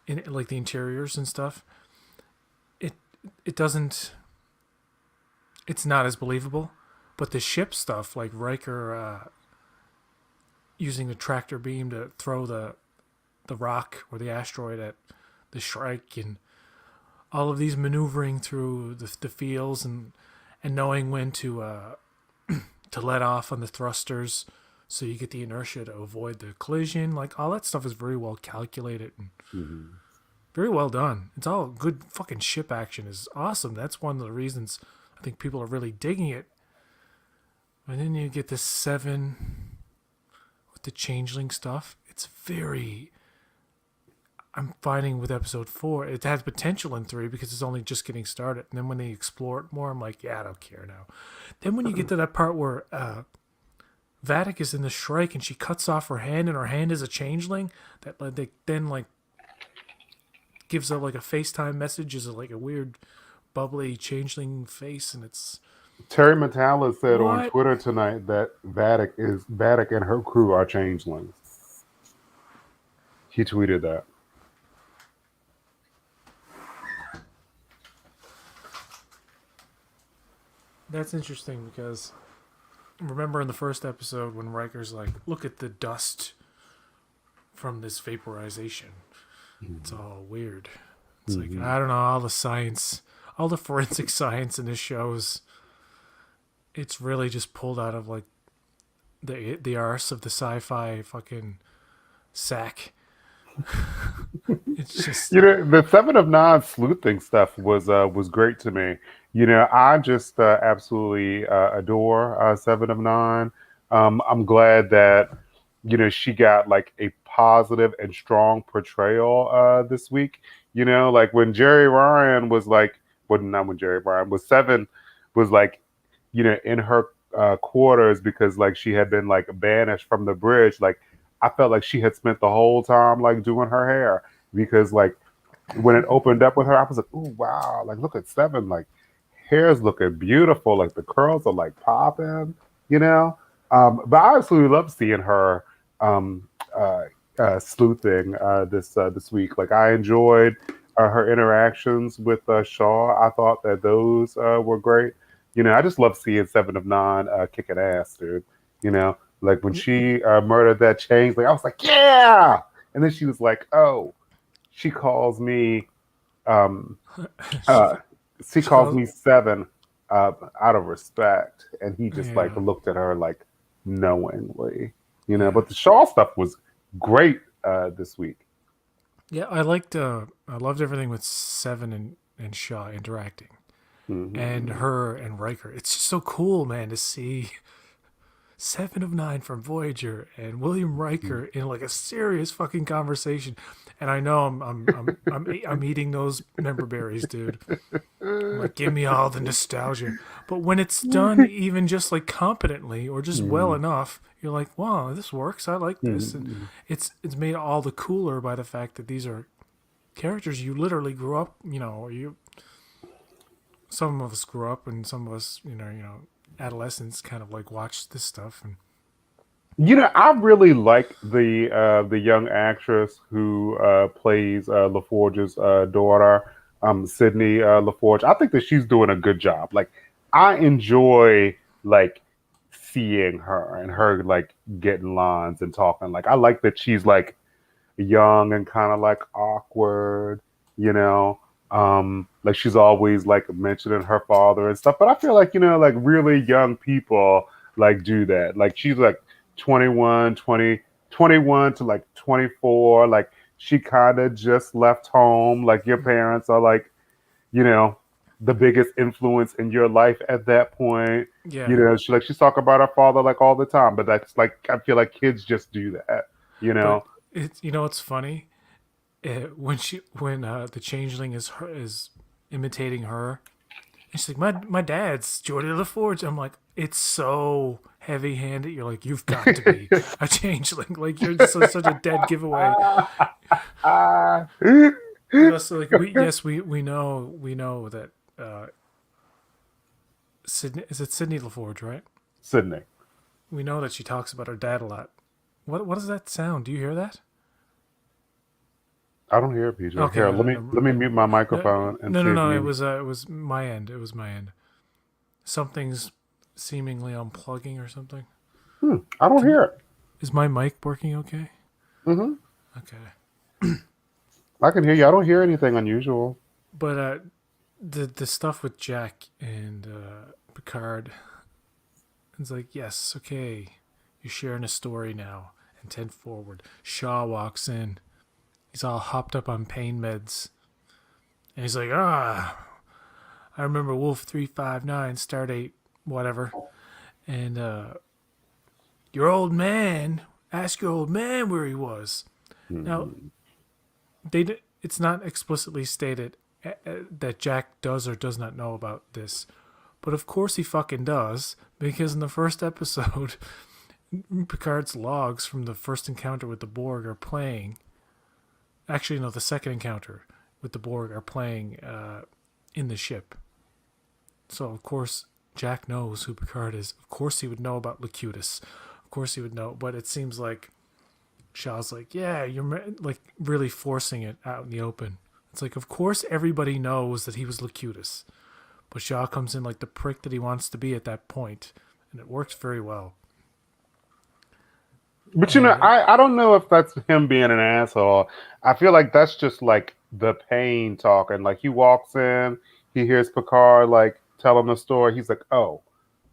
in like the interiors and stuff, it doesn't, it's not as believable. But the ship stuff, like Riker using the tractor beam to throw the rock or the asteroid at the Shrike, and all of these maneuvering through the fields and knowing when to to let off on the thrusters so you get the inertia to avoid the collision, like all that stuff is very well calculated and very well done. It's all good fucking ship action. Is awesome. That's one of the reasons I think people are really digging it. And then you get this 7 with the changeling stuff. It's very... I'm finding with episode 4, it has potential in 3 because it's only just getting started. And then when they explore it more, I'm like, yeah, I don't care now. Then when you get to that part where Vadic is in the Shrike and she cuts off her hand and her hand is a changeling, that they then like gives her like a FaceTime message as like a weird bubbly changeling face, and it's... Terry Metalis said What? on Twitter tonight that Vadic and her crew are changelings. He tweeted that. That's interesting because remember in the first episode when Riker's like, look at the dust from this vaporization. It's all weird. It's like, I don't know, all the science, all the forensic science in this show's, it's really just pulled out of like the arse of the sci-fi fucking sack. It's just, The 7 of 9 sleuthing stuff was great to me. I just absolutely adore 7 of 9. I'm glad that she got like a positive and strong portrayal this week. Like when Jerry Ryan was like, well, not when Jerry Ryan was 7 was like, in her quarters because like she had been like banished from the bridge. Like I felt like she had spent the whole time like doing her hair, because like when it opened up with her, I was like, oh wow, like look at 7, like hair's looking beautiful, like the curls are like popping, But I absolutely love seeing her sleuthing this week. Like I enjoyed her interactions with Shaw. I thought that those were great. I just love seeing 7 of 9 kicking ass, dude. Like when she murdered that change, like I was like, yeah. And then she was like, oh, she calls me, she calls me 7 out of respect, and he just like looked at her like knowingly, But the Shaw stuff was great this week. Yeah, I loved everything with 7 and Shaw interacting. And her and Riker. It's just so cool, man, to see 7 of 9 from Voyager and William Riker in like a serious fucking conversation. And I know I'm eating those member berries, dude. I'm like, give me all the nostalgia. But when it's done even just like competently or just well enough, you're like, wow, this works. I like this. And it's made all the cooler by the fact that these are characters you literally grew up, or you some of us grew up, and some of us, adolescents, kind of like watched this stuff. And I really like the young actress who plays LaForge's daughter, Sydney LaForge. I think that she's doing a good job. Like, I enjoy like seeing her and her like getting lines and talking. Like, I like that she's like young and kind of like awkward, you know. Like she's always like mentioning her father and stuff. But I feel like, like really young people like do that. Like she's like 21 to like 24. Like she kind of just left home. Like your parents are like, you know, the biggest influence in your life at that point. yeah, She's talking about her father like all the time. But that's like, I feel like kids just do that, you but know. it's funny. When the changeling is imitating her, and she's like, my dad's Jordy LaForge. I'm like, it's so heavy handed. You're like, you've got to be a changeling. Like you're just such a dead giveaway. So like we know that Sydney, is it Sydney LaForge, right? Sydney. We know that she talks about her dad a lot. What does that sound? Do you hear that? I don't hear it, PJ. Okay, Here, no, let no, me no, let me mute my no, microphone and no, see no, if no. you. It was my end. It was my end. Something's seemingly unplugging or something. I don't hear it. Is my mic working okay? Hmm. Okay. I can hear you. I don't hear anything unusual. But the stuff with Jack and Picard, it's like, yes, okay, you're sharing a story now. And 10 forward. Shaw walks in. He's all hopped up on pain meds. And he's like, I remember Wolf 359, Stardate, whatever. And your old man, ask your old man where he was. Now, it's not explicitly stated that Jack does or does not know about this. But of course he fucking does, because in the first episode, Picard's logs from the first encounter with the Borg are playing. Actually, no, the second encounter with the Borg are playing in the ship. So, of course, Jack knows who Picard is. Of course he would know about Locutus. Of course he would know. But it seems like Shaw's like, yeah, you're like really forcing it out in the open. It's like, of course everybody knows that he was Locutus. But Shaw comes in like the prick that he wants to be at that point. And it works very well. But And I don't know if that's him being an asshole. I feel like that's just like the pain talking. Like he walks in, he hears Picard like tell him the story. He's like, oh,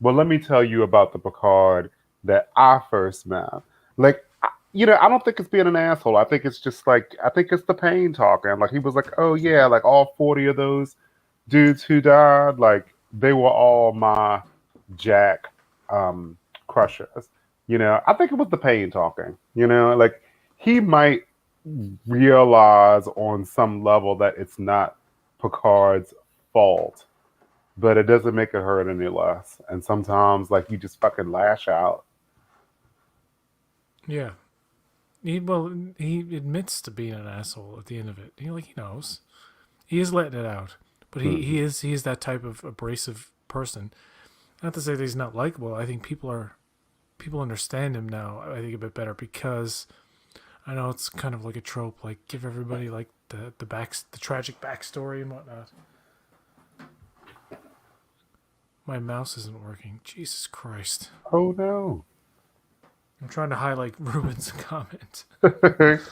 well, let me tell you about the Picard that I first met. Like, I don't think it's being an asshole. I think it's just like, I think it's the pain talking. Like he was like, oh yeah, like all 40 of those dudes who died, like they were all my Jack crushers. I think it was the pain talking. Like he might realize on some level that it's not Picard's fault, but it doesn't make it hurt any less. And sometimes, like, you just fucking lash out. yeah. He admits to being an asshole at the end of it. He knows. He is letting it out. But he is that type of abrasive person. Not to say that he's not likable. I think people understand him now, I think, a bit better, because I know it's kind of like a trope, like give everybody like the tragic backstory and whatnot. My mouse isn't working. Jesus Christ. Oh no. I'm trying to highlight Ruben's comment.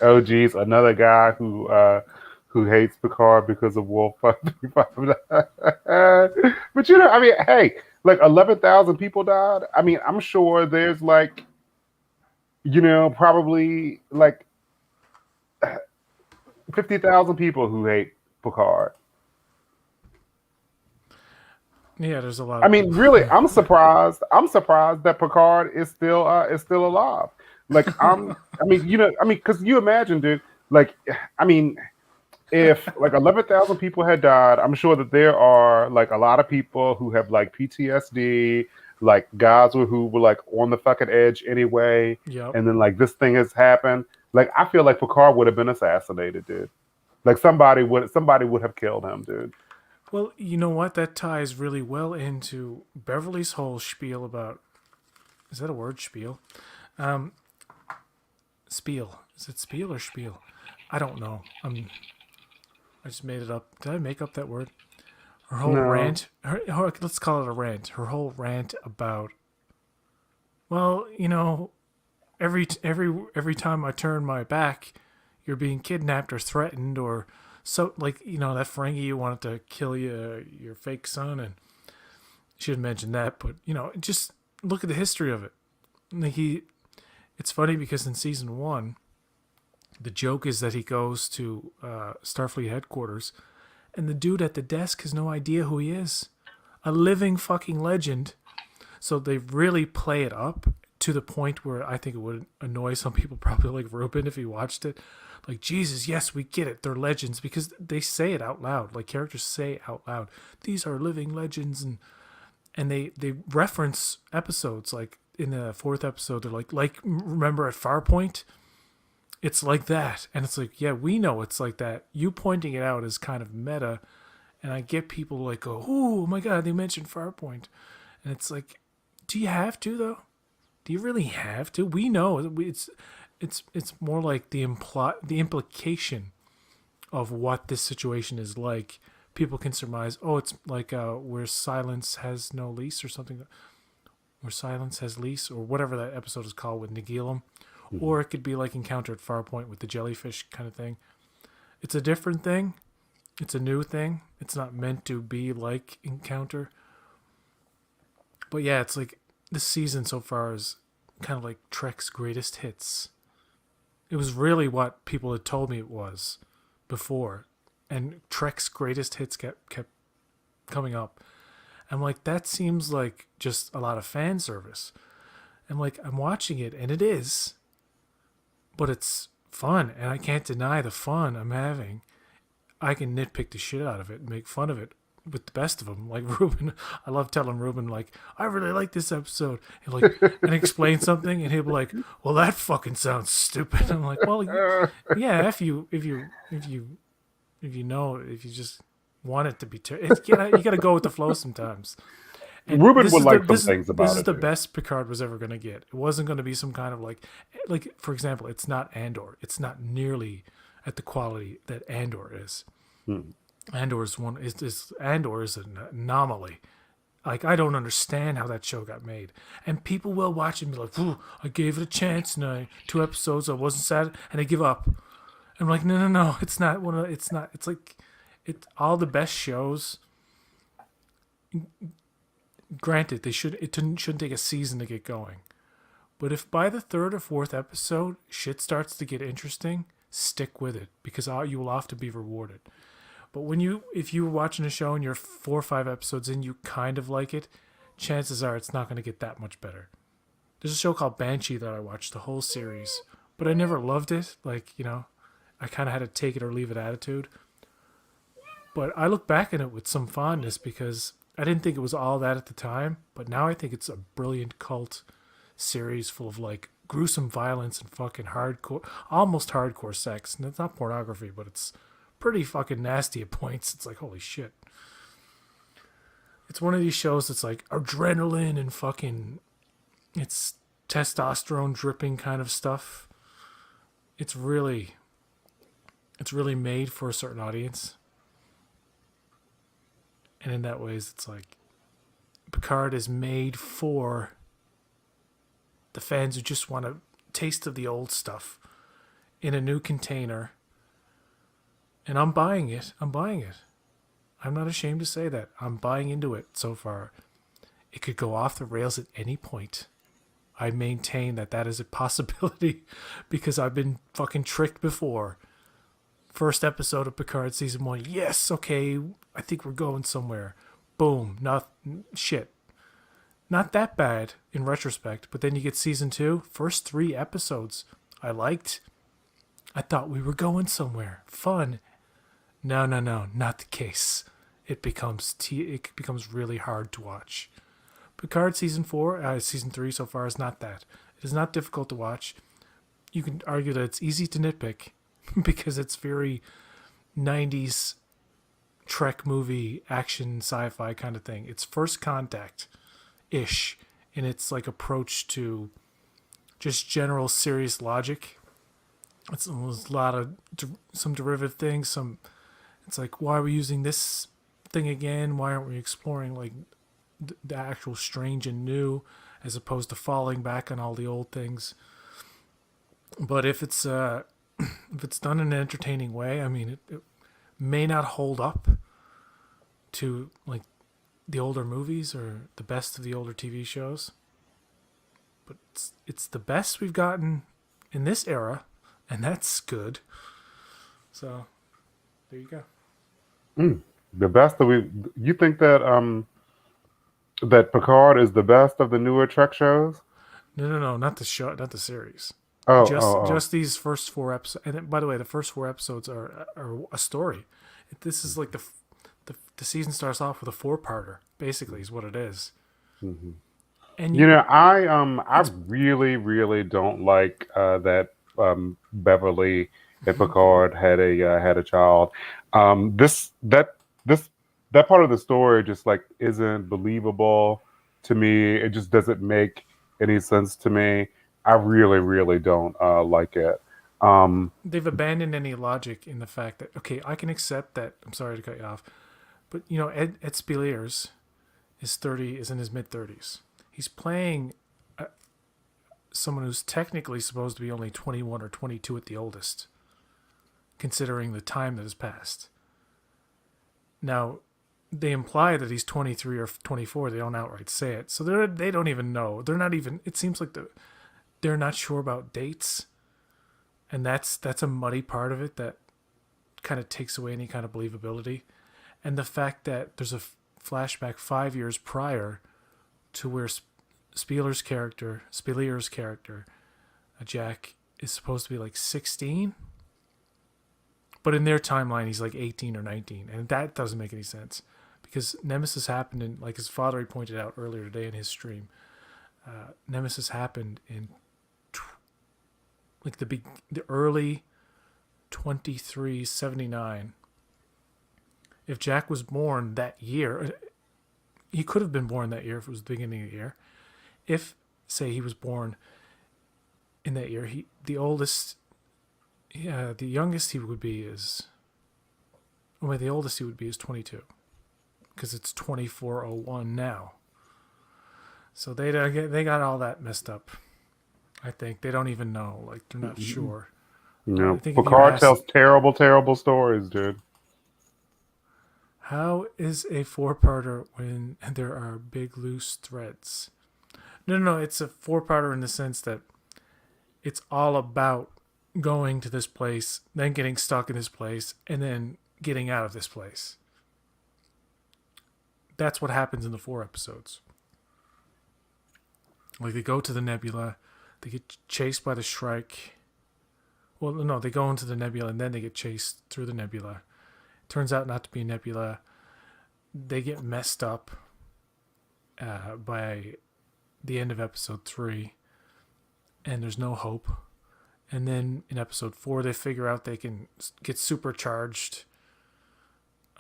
Oh geez, another guy who hates Picard because of Wolf 535. But I mean, hey, like 11,000 people died. I mean, I'm sure there's like, probably like 50,000 people who hate Picard. Yeah, there's a lot I of mean, people. really, I'm surprised. I'm surprised that Picard is still alive. Like, I mean, because you imagine, dude. Like, I mean, if like 11,000 people had died, I'm sure that there are like a lot of people who have like PTSD, like guys who were like on the fucking edge anyway, Yep. and then like this thing has happened. Like, I feel like Picard would have been assassinated, dude. Like somebody would have killed him, dude. Well, you know what? That ties really well into Beverly's whole spiel about. Is that a word? Spiel? Um, spiel. Is it spiel or spiel? I don't know. I just made it up. Did I make up that word? Her whole No. rant. Let's call it a rant. Her whole rant about. Well, every time I turn my back, you're being kidnapped or threatened or so like that Ferengi you wanted to kill your fake son and should have mentioned that, but just look at the history of it. Like it's funny because in season 1, the joke is that he goes to Starfleet headquarters, and the dude at the desk has no idea who he is, a living fucking legend. So they really play it up to the point where I think it would annoy some people, probably like Ruben if he watched it. Like, Jesus, yes, we get it. They're legends because they say it out loud. Like characters say out loud, these are living legends, and they reference episodes. Like in the 4th episode, they're like remember at Farpoint, it's like that, and it's like, yeah, we know it's like that. You pointing it out is kind of meta, and I get people like go, oh my god, they mentioned Farpoint, and it's like, do you have to though? Do you really have to? We know it's more like the implication of what this situation is like. People can surmise, oh, it's like where silence has no lease or something, where silence has lease or whatever that episode is called with Nagilum, or it could be like Encounter at Farpoint with the jellyfish kind of thing. It's a different thing. It's a new thing. It's not meant to be like Encounter. But yeah, it's like this season so far is kind of like Trek's greatest hits. It was really what people had told me it was before. And Trek's greatest hits kept coming up. I'm like, that seems like just a lot of fan service. And like, I'm watching it, and it is. But it's fun, and I can't deny the fun I'm having. I can nitpick the shit out of it and make fun of it with the best of them. Like Ruben, I love telling Ruben, like, I really like this episode. And explain something, and he'll be like, well, that fucking sounds stupid. I'm like, well, yeah, if you just want it to be, you gotta go with the flow sometimes. And Ruben would like some things about it. This is the best Picard was ever going to get. It wasn't going to be some kind of like, for example, it's not Andor. It's not nearly at the quality that Andor is. Andor is Andor is an anomaly. Like, I don't understand how that show got made. And people will watch it and be like, I gave it a chance, and 2 episodes, I wasn't sad, and they give up. I'm like, no, it's not it's not. It's like, all the best shows. Granted, it shouldn't take a season to get going. But if by the 3rd or 4th episode, shit starts to get interesting, stick with it, because you will often be rewarded. But if you're watching a show and you're 4 or 5 episodes in, you kind of like it, chances are it's not going to get that much better. There's a show called Banshee that I watched the whole series, but I never loved it. Like, I kind of had a take it or leave it attitude. But I look back at it with some fondness because I didn't think it was all that at the time, but now I think it's a brilliant cult series full of like gruesome violence and fucking almost hardcore sex. And it's not pornography, but it's pretty fucking nasty at points. It's like, holy shit. It's one of these shows that's like adrenaline and fucking, it's testosterone dripping kind of stuff. It's really made for a certain audience. And in that ways, it's like Picard is made for the fans who just want a taste of the old stuff in a new container. And I'm buying it. I'm not ashamed to say that. I'm buying into it so far. It could go off the rails at any point. I maintain that is a possibility because I've been fucking tricked before. First episode of Picard season 1. Yes, okay, I think we're going somewhere. Boom, shit. Not that bad in retrospect, but then you get season 2, first 3 episodes I liked. I thought we were going somewhere. Fun. No, not the case. It becomes really hard to watch. Picard season 3 so far is not that. It is not difficult to watch. You can argue that it's easy to nitpick because it's very 90s Trek movie action sci-fi kind of thing. It's First Contact ish in its like approach to just general serious logic. It's a lot of some derivative things. It's like, why are we using this thing again? Why aren't we exploring like the actual strange and new, as opposed to falling back on all the old things? But if it's done in an entertaining way, I mean, it may not hold up to like the older movies or the best of the older TV shows, but it's the best we've gotten in this era, and that's good. So there you go. The best that you think that that Picard is the best of the newer Trek shows? No, not the show, not the series. Oh, Just oh, oh. just these first 4 episodes. And then, by the way, the first 4 episodes are a story. This is like the season starts off with a 4-parter. Basically, is what it is. Mhm. And You know, I really really don't like that Beverly and Picard had a child. This this that part of the story just like isn't believable to me. It just doesn't make any sense to me. I really really don't like it. Um, they've abandoned any logic in the fact that, okay, I can accept that. I'm sorry to cut you off, but you know, Ed Speleers is in his mid-30s. He's playing someone who's technically supposed to be only 21 or 22 at the oldest, considering the time that has passed. Now, they imply that he's 23 or 24. They don't outright say it, so they don't even know. They're not even. It seems like they're not sure about dates, and that's a muddy part of it that kind of takes away any kind of believability. And the fact that there's a flashback 5 years prior to where Speleer's character, Jack, is supposed to be like 16, but in their timeline he's like 18 or 19, and that doesn't make any sense because Nemesis happened in, like his father had pointed out earlier today in his stream, Nemesis happened in like the early 2379. If Jack was born that year, he could have been born that year if it was the beginning of the year. If, say, he was born in that year, the youngest he would be is, the oldest he would be is 22, because it's 2401 now. So they got all that messed up. I think they don't even know, like they're not sure. you I know, think if you Picard ask, tells terrible terrible stories, dude. how is a 4-parter when there are big loose threads? No, it's a 4-parter in the sense that it's all about going to this place, then getting stuck in this place, and then getting out of this place. That's what happens in the 4 episodes. Like they go to the nebula, they get chased by the Shrike. Well, no, they go into the nebula and then they get chased through the nebula. Turns out not to be a nebula. They get messed up by the end of episode 3, and there's no hope. And then in episode 4, they figure out they can get supercharged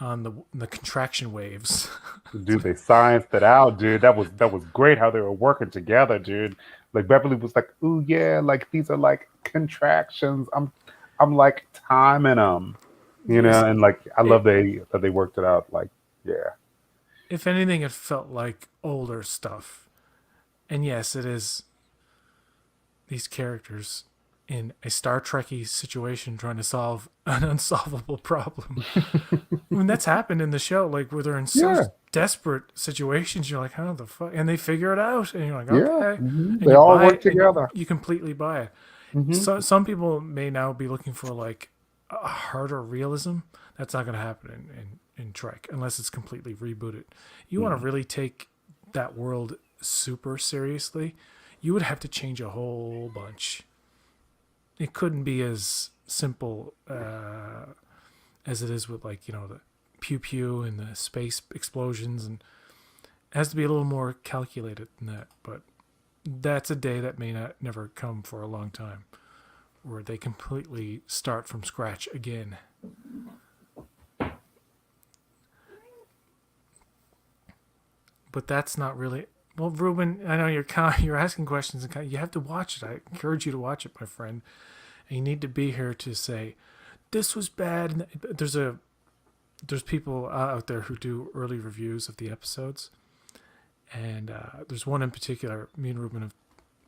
on the contraction waves. Dude, they scienced it out, dude. That was great how they were working together, dude. Like Beverly was like, "Ooh, yeah, like these are like contractions. I'm like timing them, Yes, and like I love that they worked it out. Like, yeah, if anything, it felt like older stuff. And yes, it is these characters in a Star Trekky situation trying to solve an unsolvable problem. I mean, that's happened in the show, like where they're in so yeah, desperate situations. You're like, how the fuck? And they figure it out, and you're like, yeah. okay, and They you all buy work it, and together. you completely buy it. Hmm. So some people may now be looking for like a harder realism. That's not going to happen in Trek unless it's completely rebooted. You want to really take that world super seriously, you would have to change a whole bunch. It couldn't be as simple as it is with, like, the pew pew and the space explosions, and it has to be a little more calculated than that. But that's a day that may not never come for a long time, where they completely start from scratch again. but that's not really. Well, Ruben, I know you're asking questions, and you have to watch it. I encourage you to watch it, my friend. And you need to be here to say this was bad. And there's people out there who do early reviews of the episodes, and there's one in particular me and Ruben have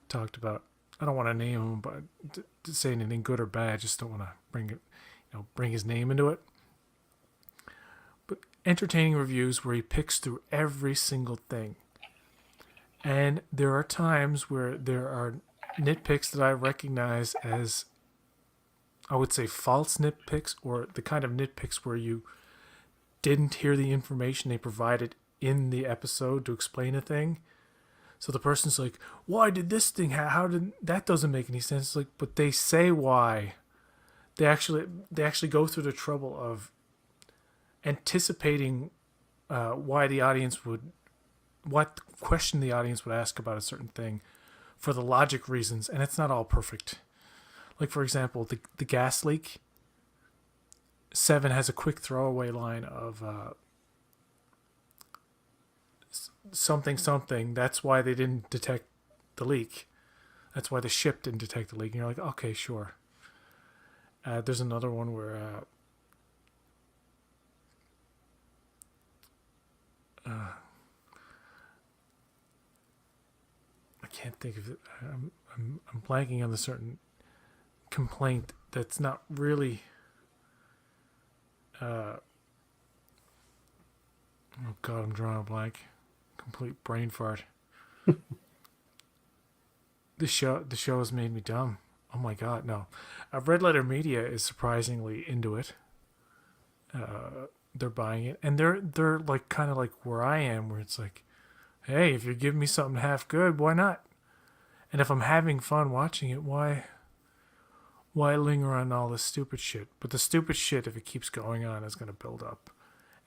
talked about. I don't want to name him, but to say anything good or bad, I just don't want to bring his name into it. But entertaining reviews where he picks through every single thing. And there are times where there are nitpicks that I recognize as, I would say, false nitpicks, or the kind of nitpicks where you didn't hear the information they provided in the episode to explain a thing. So the person's like, why did this thing how did that doesn't make any sense? It's like, but they say why. They actually go through the trouble of anticipating why the audience would, what question the audience would ask about a certain thing for the logic reasons, and it's not all perfect. Like, for example, the gas leak. 7 has a quick throwaway line of something. That's why they didn't detect the leak. That's why the ship didn't detect the leak. And you're like, okay, sure. There's another one where I can't think of it. I'm blanking on the certain complaint that's not really. Oh God, I'm drawing a blank. Complete brain fart. The show has made me dumb. Oh my God, no. Red Letter Media is surprisingly into it. They're buying it, and they're like kind of like where I am, where it's like, hey, if you're giving me something half good, why not? And if I'm having fun watching it, why linger on all this stupid shit? But the stupid shit, if it keeps going on, is going to build up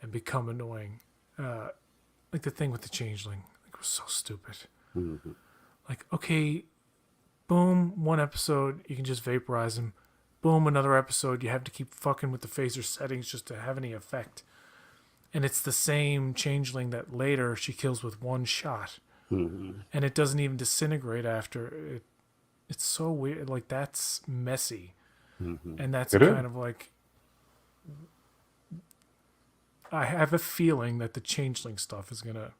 and become annoying. Like the thing with the changeling, it was so stupid. Mm-hmm. Like, okay, boom, one episode, you can just vaporize him. Boom, another episode, you have to keep fucking with the phaser settings just to have any effect. And it's the same changeling that later she kills with one shot. Mm-hmm. And it doesn't even disintegrate after. It's so weird. Like, that's messy. Mm-hmm. And that's It kind is. of like... I have a feeling that the changeling stuff is going to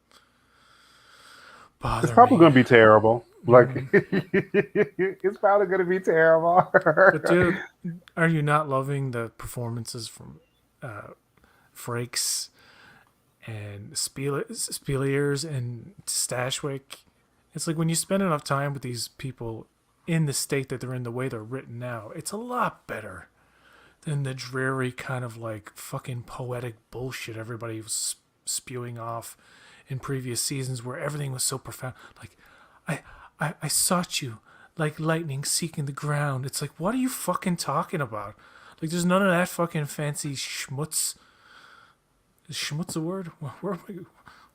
bother It's probably me. going to be terrible. Like, it's probably going to be terrible. But dude, are you not loving the performances from Frakes and Spieliers and Stashwick? It's like when you spend enough time with these people in the state that they're in, the way they're written now, it's a lot better than the dreary kind of like fucking poetic bullshit everybody was spewing off in previous seasons where everything was so profound. Like, I sought you like lightning seeking the ground. It's like, what are you fucking talking about? Like, there's none of that fucking fancy schmutz. Is schmutz a word? Where am I?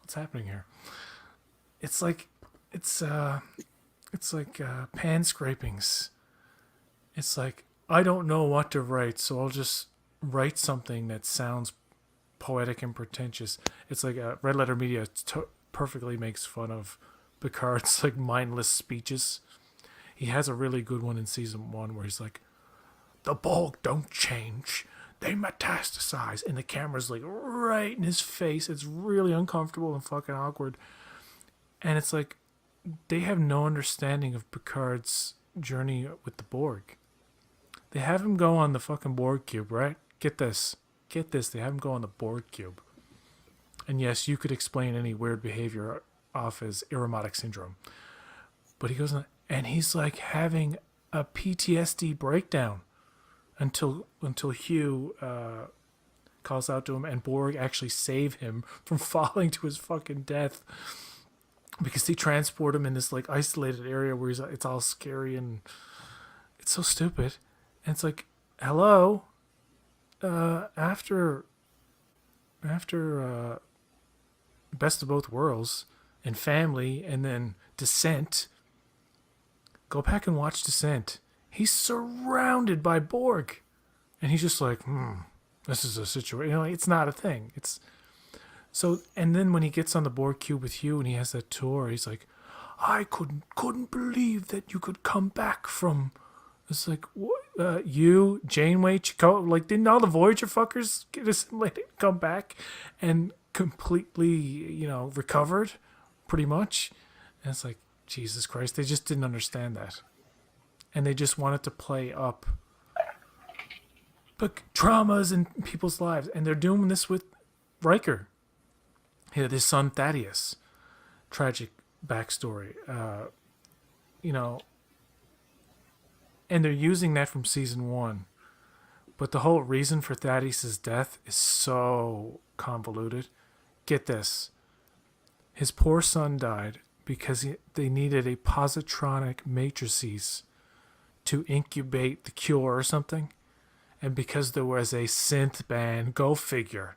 What's happening here? It's like pan scrapings. It's like, I don't know what to write, so I'll just write something that sounds poetic and pretentious. It's like Red Letter Media perfectly makes fun of Picard's like mindless speeches. He has a really good one in season 1 where he's like, the Borg don't change, they metastasize, and the camera's like right in his face. It's really uncomfortable and fucking awkward. And it's like, they have no understanding of Picard's journey with the Borg. They have him go on the fucking Borg cube, right? Get this. They have him go on the Borg cube. And yes, you could explain any weird behavior off as aromatic syndrome. But he goes on, and he's like having a PTSD breakdown until Hugh calls out to him, and Borg actually save him from falling to his fucking death, because they transport him in this like isolated area where it's all scary and it's so stupid. And it's like, hello, after Best of Both Worlds and Family and then Descent, go back and watch Descent. He's surrounded by Borg, and he's just like, this is a situation. You know, it's not a thing. So, and then when he gets on the board cube with you and he has that tour, he's like, I couldn't believe that you could come back from. It's like, what? You, Janeway, Chico, like, didn't all the Voyager fuckers get assimilated, come back and completely, recovered, pretty much? And it's like, Jesus Christ, they just didn't understand that. And they just wanted to play up but traumas in people's lives. And they're doing this with Riker. He had his son Thaddeus. Tragic backstory. And they're using that from season 1. But the whole reason for Thaddeus' death is so convoluted. Get this. His poor son died because they needed a positronic matrices to incubate the cure or something. And because there was a synth band, go figure.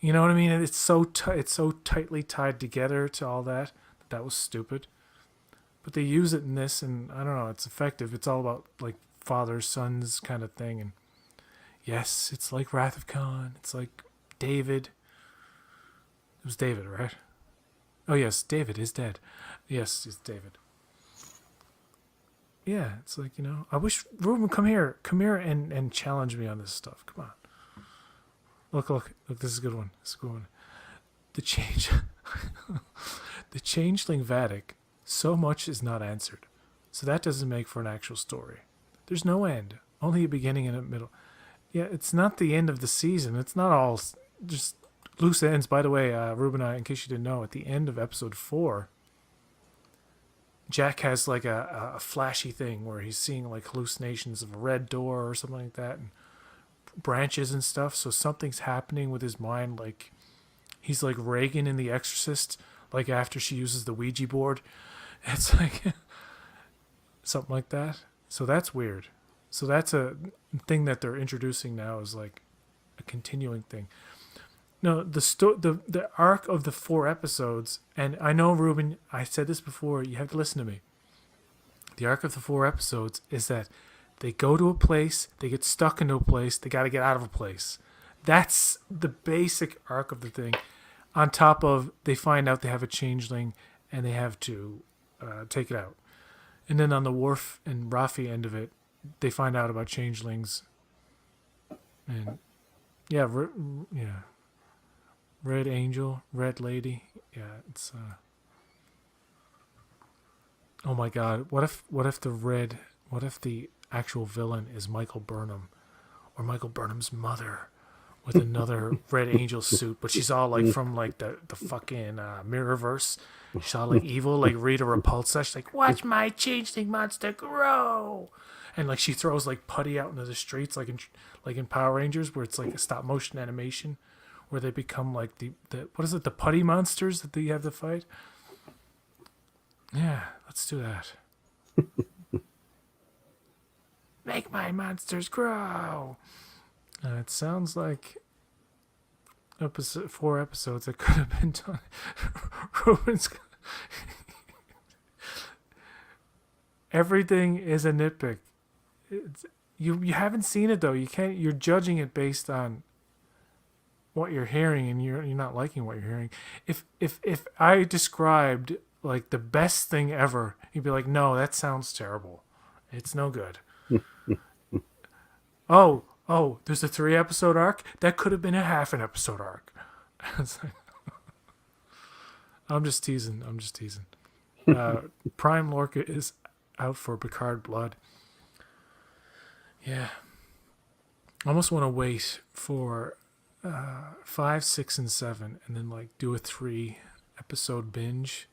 You know what I mean? It's so tightly tied together to all that. That was stupid. But they use it in this, and I don't know, it's effective. It's all about, like, fathers, sons kind of thing. And yes, it's like Wrath of Khan. It's like David. It was David, right? Oh, yes, David is dead. Yes, it's David. Yeah, it's like, I wish Ruben come here and challenge me on this stuff. Come on. Look, this is a good one. The changeling Vatic, so much is not answered. So that doesn't make for an actual story. There's no end, only a beginning and a middle. Yeah, it's not the end of the season. It's not all just loose ends. By the way, Ruben and I, in case you didn't know, at the end of episode 4, Jack has like a flashy thing where he's seeing like hallucinations of a red door or something like that, and branches and stuff. So something's happening with his mind. Like he's like Reagan in The Exorcist, like after she uses the Ouija board. It's like something like that. So that's weird. So that's a thing that they're introducing now, is like a continuing thing. No, the arc of the 4 episodes, and I know, Ruben, I said this before, you have to listen to me. The arc of the 4 episodes is that they go to a place, they get stuck into a place, they got to get out of a place. That's the basic arc of the thing. On top of, they find out they have a changeling, and they have to take it out. And then on the Worf and Rafi end of it, they find out about changelings. And yeah. Red Angel, Red Lady. Yeah, it's oh my god, what if the actual villain is Michael Burnham, or Michael Burnham's mother with another Red Angel suit, but she's all like from like the fucking Mirrorverse. She's all like evil, like Rita Repulsa. She's like, watch my changeling monster grow. And like she throws like putty out into the streets, like in Power Rangers, where it's like a stop motion animation, where they become like the what is it, the putty monsters that they have to fight. Yeah, let's do that. Make my monsters grow. It sounds like 4 episodes that could have been done. Ruben's everything is a nitpick. You haven't seen it though. You can't. You're judging it based on what you're hearing, and you're not liking what you're hearing. If I described like the best thing ever, you'd be like, no, that sounds terrible. It's no good. Oh, there's a 3-episode arc? That could have been a half an episode arc. I'm just teasing. Prime Lorca is out for Picard Blood. Yeah. I almost want to wait for 5, 6, and 7, and then like do a 3-episode binge.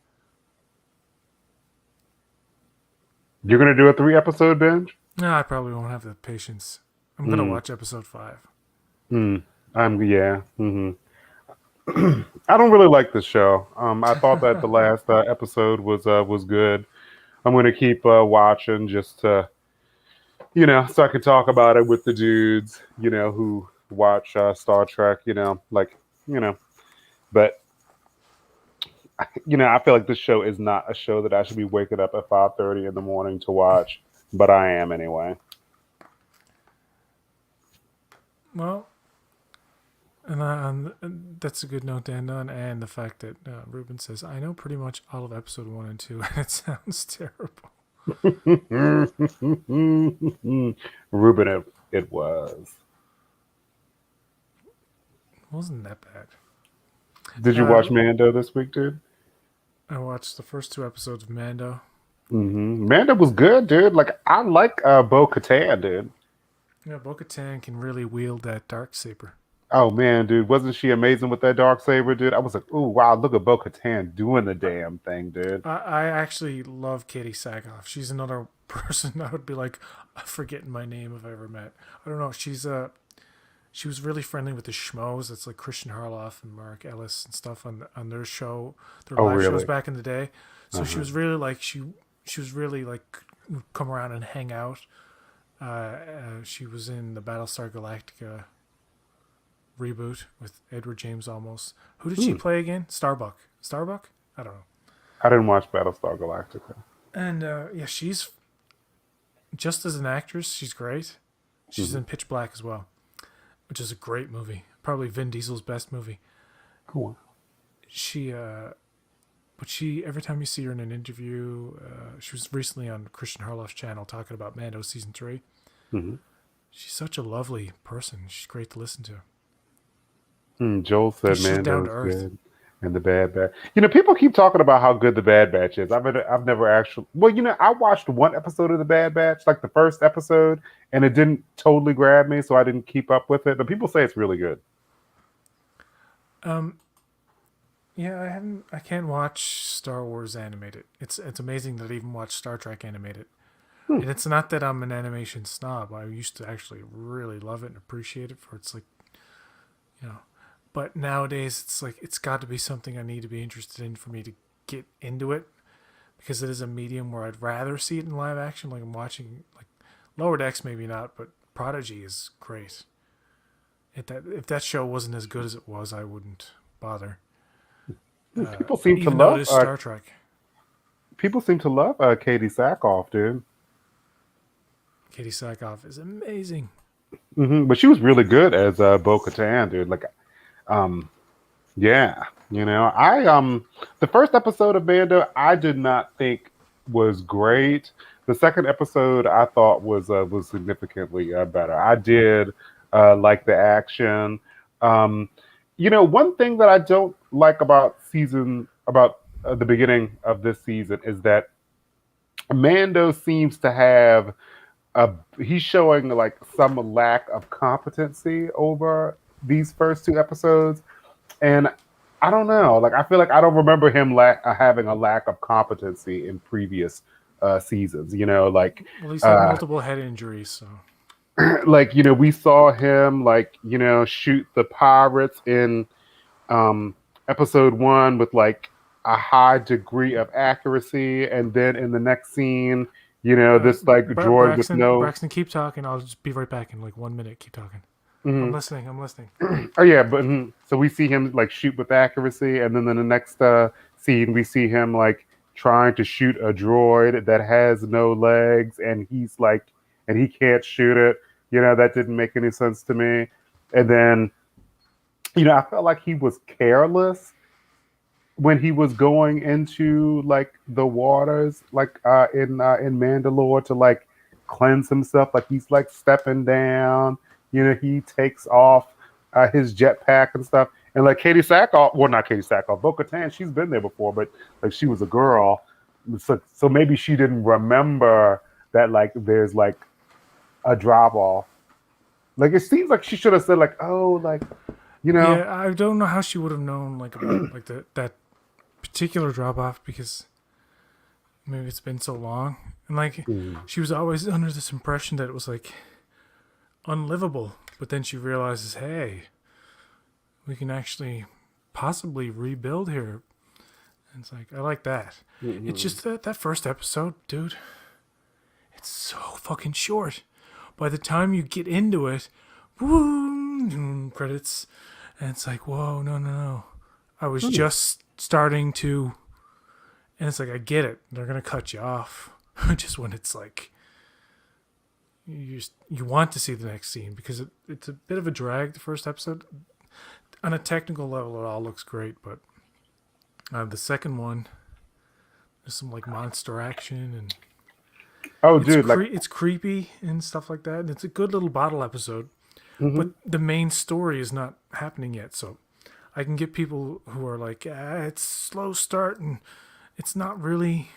You're gonna do a 3-episode binge? No, I probably won't have the patience. I'm gonna watch episode 5. Yeah. Mm-hmm. I don't really like this show. I thought that the last episode was good. I'm gonna keep watching just to, so I can talk about it with the dudes, who watch Star Trek, but I feel like this show is not a show that I should be waking up at 5:30 in the morning to watch, but I am anyway. Well, And that's a good note to end on, and the fact that Ruben says, "I know pretty much all of episode 1 and 2," and it sounds terrible. Ruben, it was. It wasn't that bad. Did you watch Mando this week, dude? I watched the first 2 episodes of Mando. Mando was good, dude. Like, I like Bo-Katan, dude. Yeah, Bo-Katan can really wield that dark saber. Oh man, dude, wasn't she amazing with that dark saber, dude? I was like, "Ooh, wow, look at Bo-Katan doing the damn thing, dude." I actually love Katie Sackhoff. She's another person I would be like forgetting my name if I ever met. I don't know. She was really friendly with the schmoes. It's like Christian Harloff and Mark Ellis and stuff on their show, their live shows back in the day. So she was really like she was really like would come around and hang out. She was in the Battlestar Galactica reboot with Edward James Olmos. Who did she play again? Starbuck? I don't know. I didn't watch Battlestar Galactica. And yeah, she's just as an actress, she's great. She's in Pitch Black as well, which is a great movie. Probably Vin Diesel's best movie. Cool. But she every time you see her in an interview, she was recently on Christian Harloff's channel talking about Mando season 3. She's such a lovely person. She's great to listen to. Joel said she's down to earth. Good. And the Bad Batch. You know, people keep talking about how good the Bad Batch is. I've never actually. Well, you know, I watched one episode of the Bad Batch, like the first episode, and it didn't totally grab me, so I didn't keep up with it. But people say it's really good. Yeah, I can't watch Star Wars animated. It's amazing that I even watch Star Trek animated. And it's not that I'm an animation snob. I used to actually really love it and appreciate it for its like, you know. But nowadays, it's like it's got to be something I need to be interested in for me to get into it, because it is a medium where I'd rather see it in live action. Like I'm watching, like Lower Decks, maybe not, but Prodigy is great. If that show wasn't as good as it was, I wouldn't bother. People seem to love Star Trek. People seem to love Katie Sackhoff, dude. Katie Sackhoff is amazing. But she was really good as Bo-Katan, dude. Like, yeah, you know, the first episode of Mando I did not think was great. The second episode I thought was significantly better. I did like the action. You know, one thing that I don't like about the beginning of this season is that Mando seems to have he's showing like some lack of competency over these first 2 episodes, and I don't know. Like, I feel like I don't remember him having a lack of competency in previous seasons. You know, like, well, he's had multiple head injuries, so. Like, you know, we saw him, like, you know, shoot the pirates in episode 1 with like a high degree of accuracy, and then in the next scene, you know, this like droid with no. Braxton, keep talking. I'll just be right back in like 1 minute. Keep talking. I'm listening. Oh yeah, but so we see him like shoot with accuracy, and then in the next scene we see him like trying to shoot a droid that has no legs, and he's like, and he can't shoot it. You know, that didn't make any sense to me. And then, you know, I felt like he was careless when he was going into like the waters, like in Mandalore, to like cleanse himself. Like he's like stepping down. You know, he takes off his jetpack and stuff. And like Katie Sackhoff, well, not Katie Sackhoff, Bo-Katan, she's been there before, but like she was a girl. So maybe she didn't remember that like there's like a drop off. Like it seems like she should have said like, oh, like, you know. Yeah, I don't know how she would have known like about like that particular drop off, because maybe it's been so long. And like she was always under this impression that it was like unlivable, but then she realizes, hey, we can actually possibly rebuild here. And it's like, I like that. It's just that first episode, dude, it's so fucking short. By the time you get into it, woo, credits, and it's like, whoa, no. I was just starting to, and it's like, I get it. They're gonna cut you off, just when it's like, you want to see the next scene, because it's a bit of a drag. The first episode, on a technical level, it all looks great, but the second one, there's some like monster action and Oh, dude, like, it's creepy and stuff like that, and it's a good little bottle episode. But mhm. the main story is not happening yet, so I can get people who are like, it's slow start and it's not really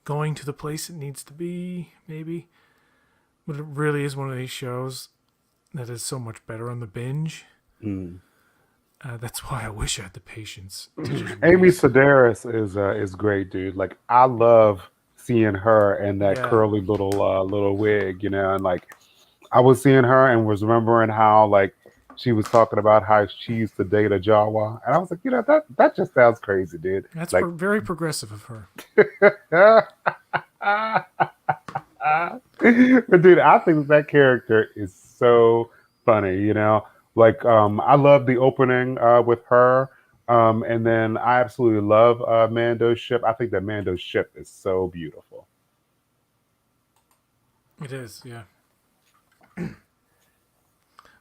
going to the place it needs to be, maybe. But it really is one of these shows that is so much better on the binge. Mm. That's why I wish I had the patience to just Amy wait. Sedaris is great, dude. Like, I love seeing her in that Yeah, curly little wig, and like I was seeing her and was remembering how like she was talking about how she used to date a Jawa, and I was like, that just sounds crazy, dude. that's Like, very progressive of her. but dude, I think that character is so funny. Like I love the opening with her, and then I absolutely love Mando's ship. I think that Mando's ship is so beautiful. It is, yeah.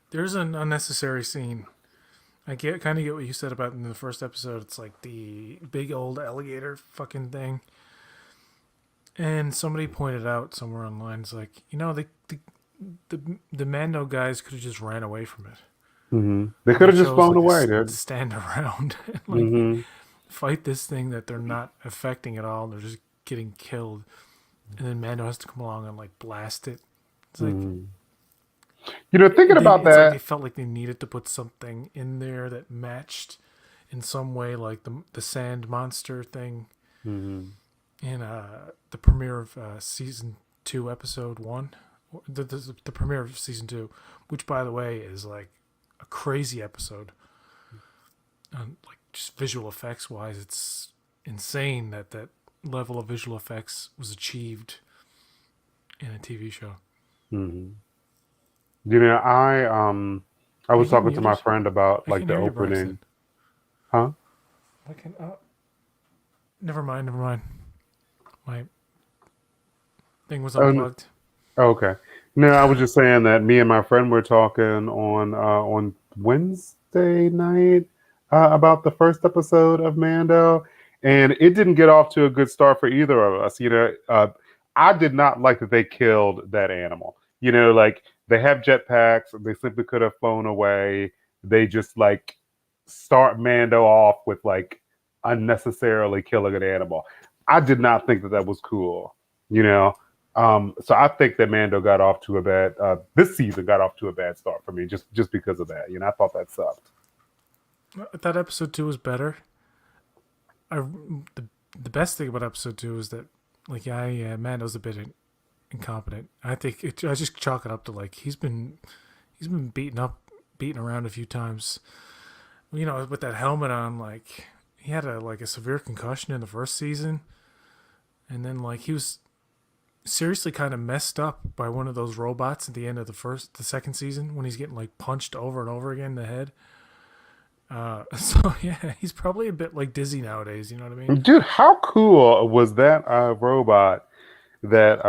There's an unnecessary scene. I kind of get what you said about in the first episode. It's like the big old alligator fucking thing. And somebody pointed out somewhere online, it's like, the Mando guys could have just ran away from it. They But could they have just chose flown like away, to dude. stand around and like hmm fight this thing that they're not affecting at all. They're just getting killed, and then Mando has to come along and like blast it. It's like Thinking about it's like they that. felt like they needed to put something in there that matched in some way, like the sand monster thing hmm in the premiere of season 2, episode 1, the premiere of season 2, which by the way is like a crazy episode. Like just visual effects wise, it's insane that level of visual effects was achieved in a TV show. hmm I Are you was getting talking to my muted? friend about I like can't the hear you, opening, Braxton. huh? I can. Never mind. Never mind. My thing was Oh, unplugged. okay. No, I was just saying that me and my friend were talking on Wednesday night about the first episode of Mando, and it didn't get off to a good start for either of us. I did not like that they killed that animal. Like they have jetpacks, they simply could have flown away. They just like start Mando off with like unnecessarily killing an animal. I did not think that that was cool. You know, so I think that Mando got off to a bad this season got off to a bad start for me just because of that. I thought that sucked. I thought episode 2 was better. I the the best thing about episode 2 is that like Mando's a bit incompetent. I think I just chalk it up to like he's been beaten around a few times. With that helmet on, like he had a severe concussion in the first season, and then like he was seriously kind of messed up by one of those robots at the end of the second season when he's getting like punched over and over again in the head. So yeah, he's probably a bit like dizzy nowadays. You know what I mean? Dude, how cool was that robot that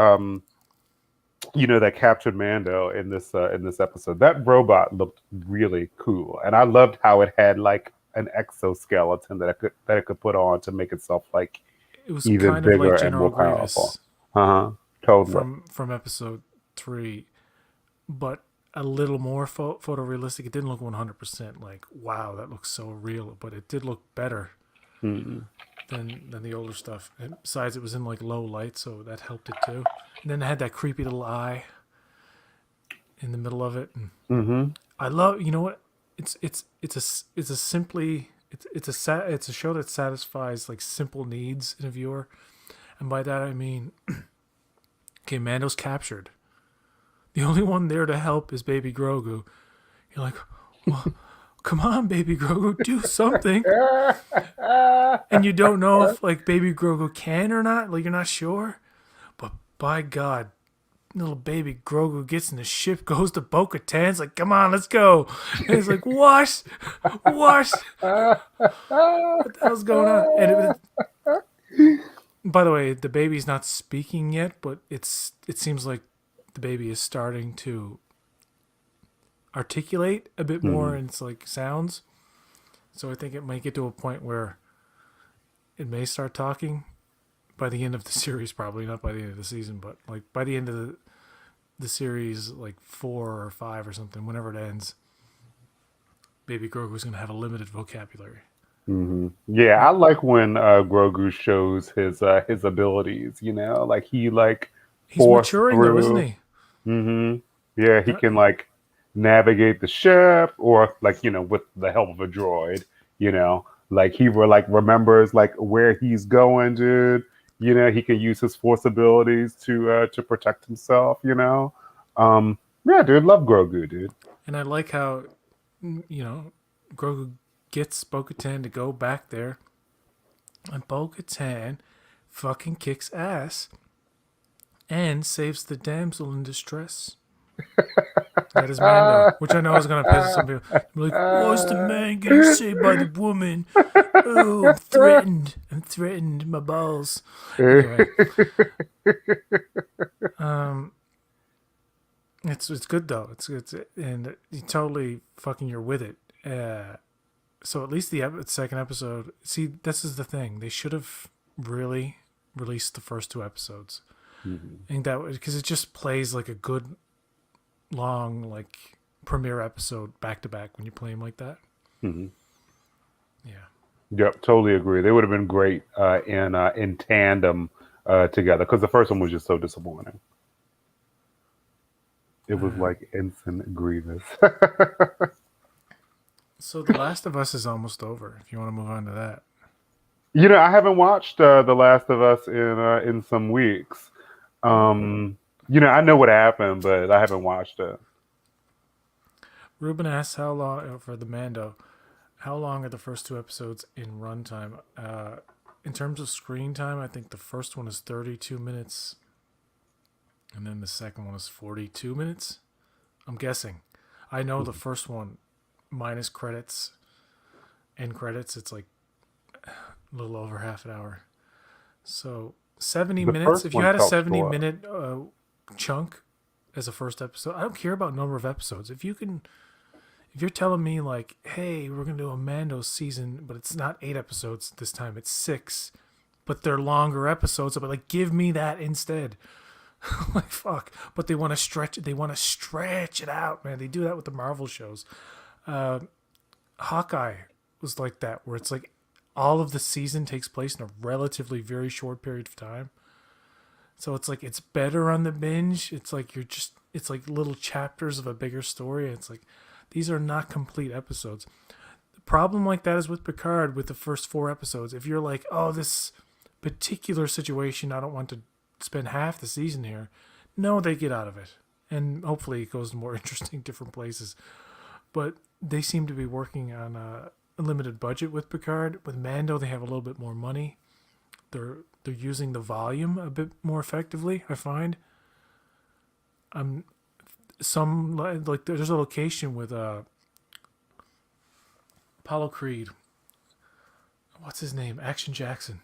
that captured Mando in this episode? That robot looked really cool, and I loved how it had like an exoskeleton that it could put on to make itself like It was even kind of like bigger and more General powerful. Grievous Uh huh. Totally. from episode 3, but a little more photorealistic. It didn't look 100% like wow, that looks so real, but it did look better Mm-hmm. than the older stuff. And besides, it was in like low light, so that helped it too. And then it had that creepy little eye in the middle of it. And Mm-hmm. I love, you know what? It's a simply it's a show that satisfies like simple needs in a viewer, and by that I mean, okay, Mando's captured. The only one there to help is Baby Grogu. You're like, well, come on, Baby Grogu, do something. And you don't know if like Baby Grogu can or not. Like you're not sure. But by God, little Baby Grogu gets in the ship, goes to Bo-Katan's like, come on, let's go. And it's like, what? What? What the hell's going on? By the way, the baby's not speaking yet, but it seems like the baby is starting to articulate a bit more Mhm. in its like sounds. So I think it might get to a point where it may start talking by the end of the series, probably not by the end of the season, but like by the end of the series, like 4 or 5 or something, whenever it ends, Baby Grogu's gonna have a limited vocabulary. Yeah, I like when Grogu shows his abilities. Like he like He's forced maturing though, isn't through. he? hmm Yeah, he Uh, can like navigate the ship, or like with the help of a droid. Like he remembers like where he's going, dude. He can use his force abilities to protect himself. Yeah, dude, love Grogu, dude. And I like how, Grogu gets Bo-Katan to go back there, and Bo-Katan fucking kicks ass and saves the damsel in distress. That is Mando, which I know is going to piss some people. They're like, why is the man getting saved by the woman? Oh, I'm threatened. I'm threatened. My balls. Anyway, um, it's good though. It's and you totally fucking you're with it. So at least the second episode. See, this is the thing. They should have really released the first 2 episodes. Mhm. I think that because it just plays like a good long like premiere episode back to back when you play them like that. Mhm. Yeah. Yep, totally agree. They would have been great in tandem together, because the first one was just so disappointing. It was Uh, like Ensign Grievous. so The Last of Us is almost over. If you want to move on to that, I haven't watched The Last of Us in some weeks. I know what happened, but I haven't watched it. Ruben asks how long for the Mando. How long are the first 2 episodes in runtime? In terms of screen time, I think the first one is 32 minutes, and then the second one is 42 minutes. I'm guessing. I know the first one minus credits, end credits, it's like a little over half an hour. So 70 The minutes. first If you one had a felt 70-minute chunk as a first episode, I don't care about number of episodes. If you're telling me like, hey, we're gonna do a Mando season, but it's not 8 episodes this time, it's 6, but they're longer episodes, but like give me that instead. Like fuck. But they want to stretch it out, man. They do that with the Marvel shows. Hawkeye was like that, where it's like all of the season takes place in a relatively very short period of time. So it's like it's better on the binge. It's like it's like little chapters of a bigger story. It's like these are not complete episodes. The problem like that is with Picard with the first 4 episodes. If you're like, oh, this particular situation, I don't want to spend half the season here. No, they get out of it. And hopefully it goes to more interesting different places. But they seem to be working on a limited budget with Picard. With Mando, they have a little bit more money. They're using the volume a bit more effectively, I find. Some like there's a location with Apollo Creed. What's his name? Action Jackson.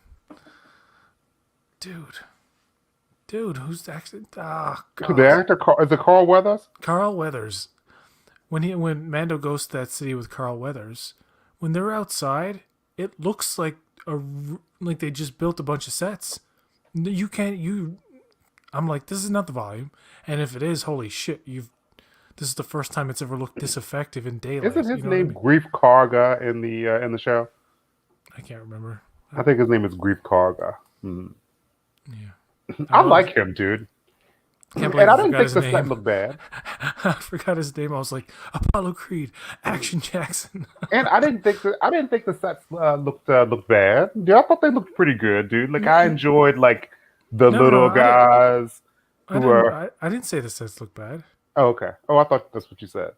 Dude, who's the action? Ah, The God. actor is it Carl Weathers? Carl Weathers. When Mando goes to that city with Carl Weathers, when they're outside, it looks like like they just built a bunch of sets. You can't you. I'm like, this is not the volume, and if it is, holy shit, this is the first time it's ever looked this effective in Isn't daylight. You his know what I name mean? Grief Karga in the show? I can't remember. I think his name is Grief Karga. Yeah, I like him, dude. I can't And believe I I didn't forgot think his the set name. looked bad. I forgot his name. I was like, Apollo Creed, Action Jackson. And I didn't think the sets looked bad. Dude, I thought they looked pretty good, dude. Like I enjoyed like the No, little guys who were. I didn't say the sets look bad. Oh, okay. Oh, I thought that's what you said.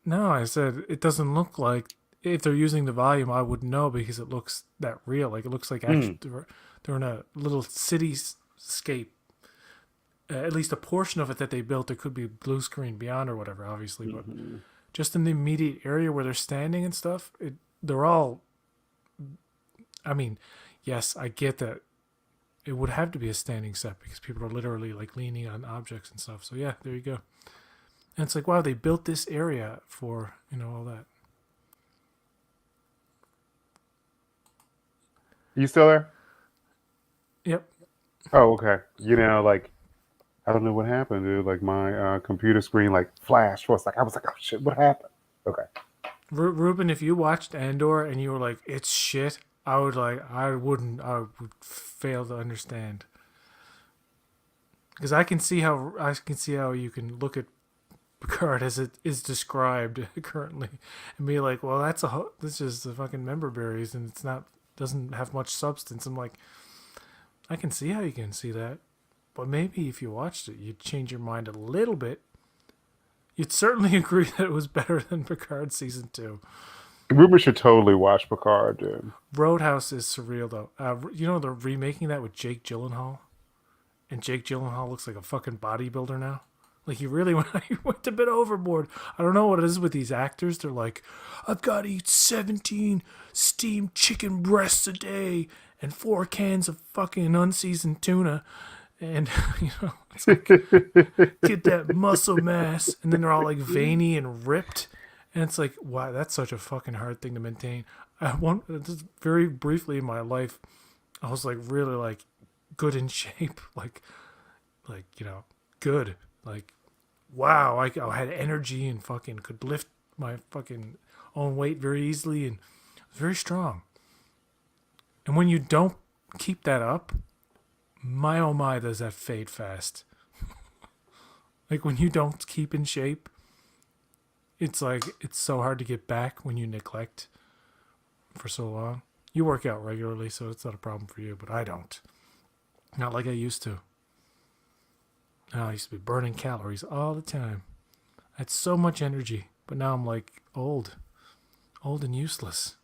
No, I said it doesn't look like if they're using the volume, I would know because it looks that real. Like it looks like actually Mm. they're in a little cityscape. At least a portion of it that they built, there could be blue screen beyond or whatever, obviously, but Mhm. just in the immediate area where they're standing and stuff, they're all. I mean, yes, I get that it would have to be a standing set because people are literally like leaning on objects and stuff. So yeah, there you go. And it's like, wow, they built this area for all that. You still there? Yep. Oh, okay. Like I don't know what happened, dude. Like my computer screen like flashed. I was like, oh shit, what happened? Okay. Ruben, if you watched Andor and you were like, it's shit, I would fail to understand. Because I can see how you can look at Picard as it is described currently and be like, well, this is the fucking member berries and it's not doesn't have much substance. I'm like, I can see how you can see that, but maybe if you watched it, you'd change your mind a little bit. You'd certainly agree that it was better than Picard season 2. Ruben should totally watch Picard, dude. Roadhouse is surreal though. They're remaking that with Jake Gyllenhaal, and Jake Gyllenhaal looks like a fucking bodybuilder now. Like he went a bit overboard. I don't know what it is with these actors. They're like, I've got to eat 17 steamed chicken breasts a day and 4 cans of fucking unseasoned tuna, and it's like, get that muscle mass, and then they're all like veiny and ripped, and it's like, wow, that's such a fucking hard thing to maintain. Just very briefly in my life, I was like really like good in shape, like good, like wow, I had energy and fucking could lift my fucking own weight very easily and very strong. And when you don't keep that up, my oh my, does that fade fast. Like when you don't keep in shape, it's like it's so hard to get back when you neglect for so long. You work out regularly, so it's not a problem for you, but I don't. Not like I used to. I used to be burning calories all the time. I had so much energy, but now I'm like old and useless,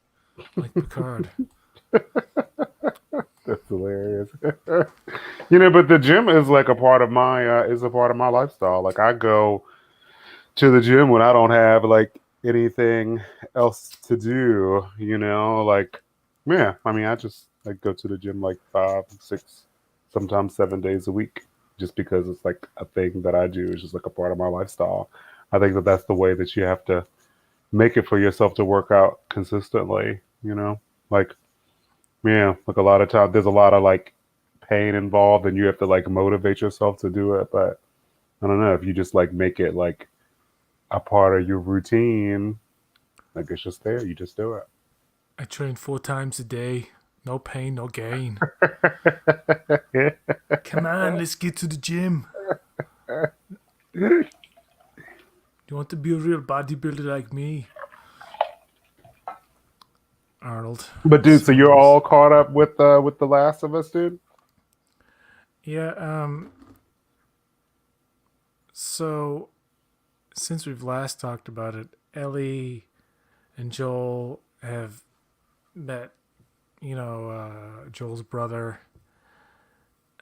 like Picard. That's hilarious. But the gym is like a part of my lifestyle. Like I go to the gym when I don't have like anything else to do. Like yeah. I mean, I just like go to the gym like 5, 6, sometimes 7 days a week, just because it's like a thing that I do. It's just like a part of my lifestyle. I think that that's the way that you have to make it for yourself to work out consistently. Like yeah, like a lot of times there's a lot of like pain involved and you have to like motivate yourself to do it. But I don't know if you just like make it like a part of your routine, like it's just there, you just do it. I train 4 times a day. No pain, no gain. Come on, let's get to the gym. You want to be a real bodybuilder like me? Arnold. But dude, so you're all caught up with The Last of Us, dude? Yeah, so since we've last talked about it, Ellie and Joel have met, Joel's brother.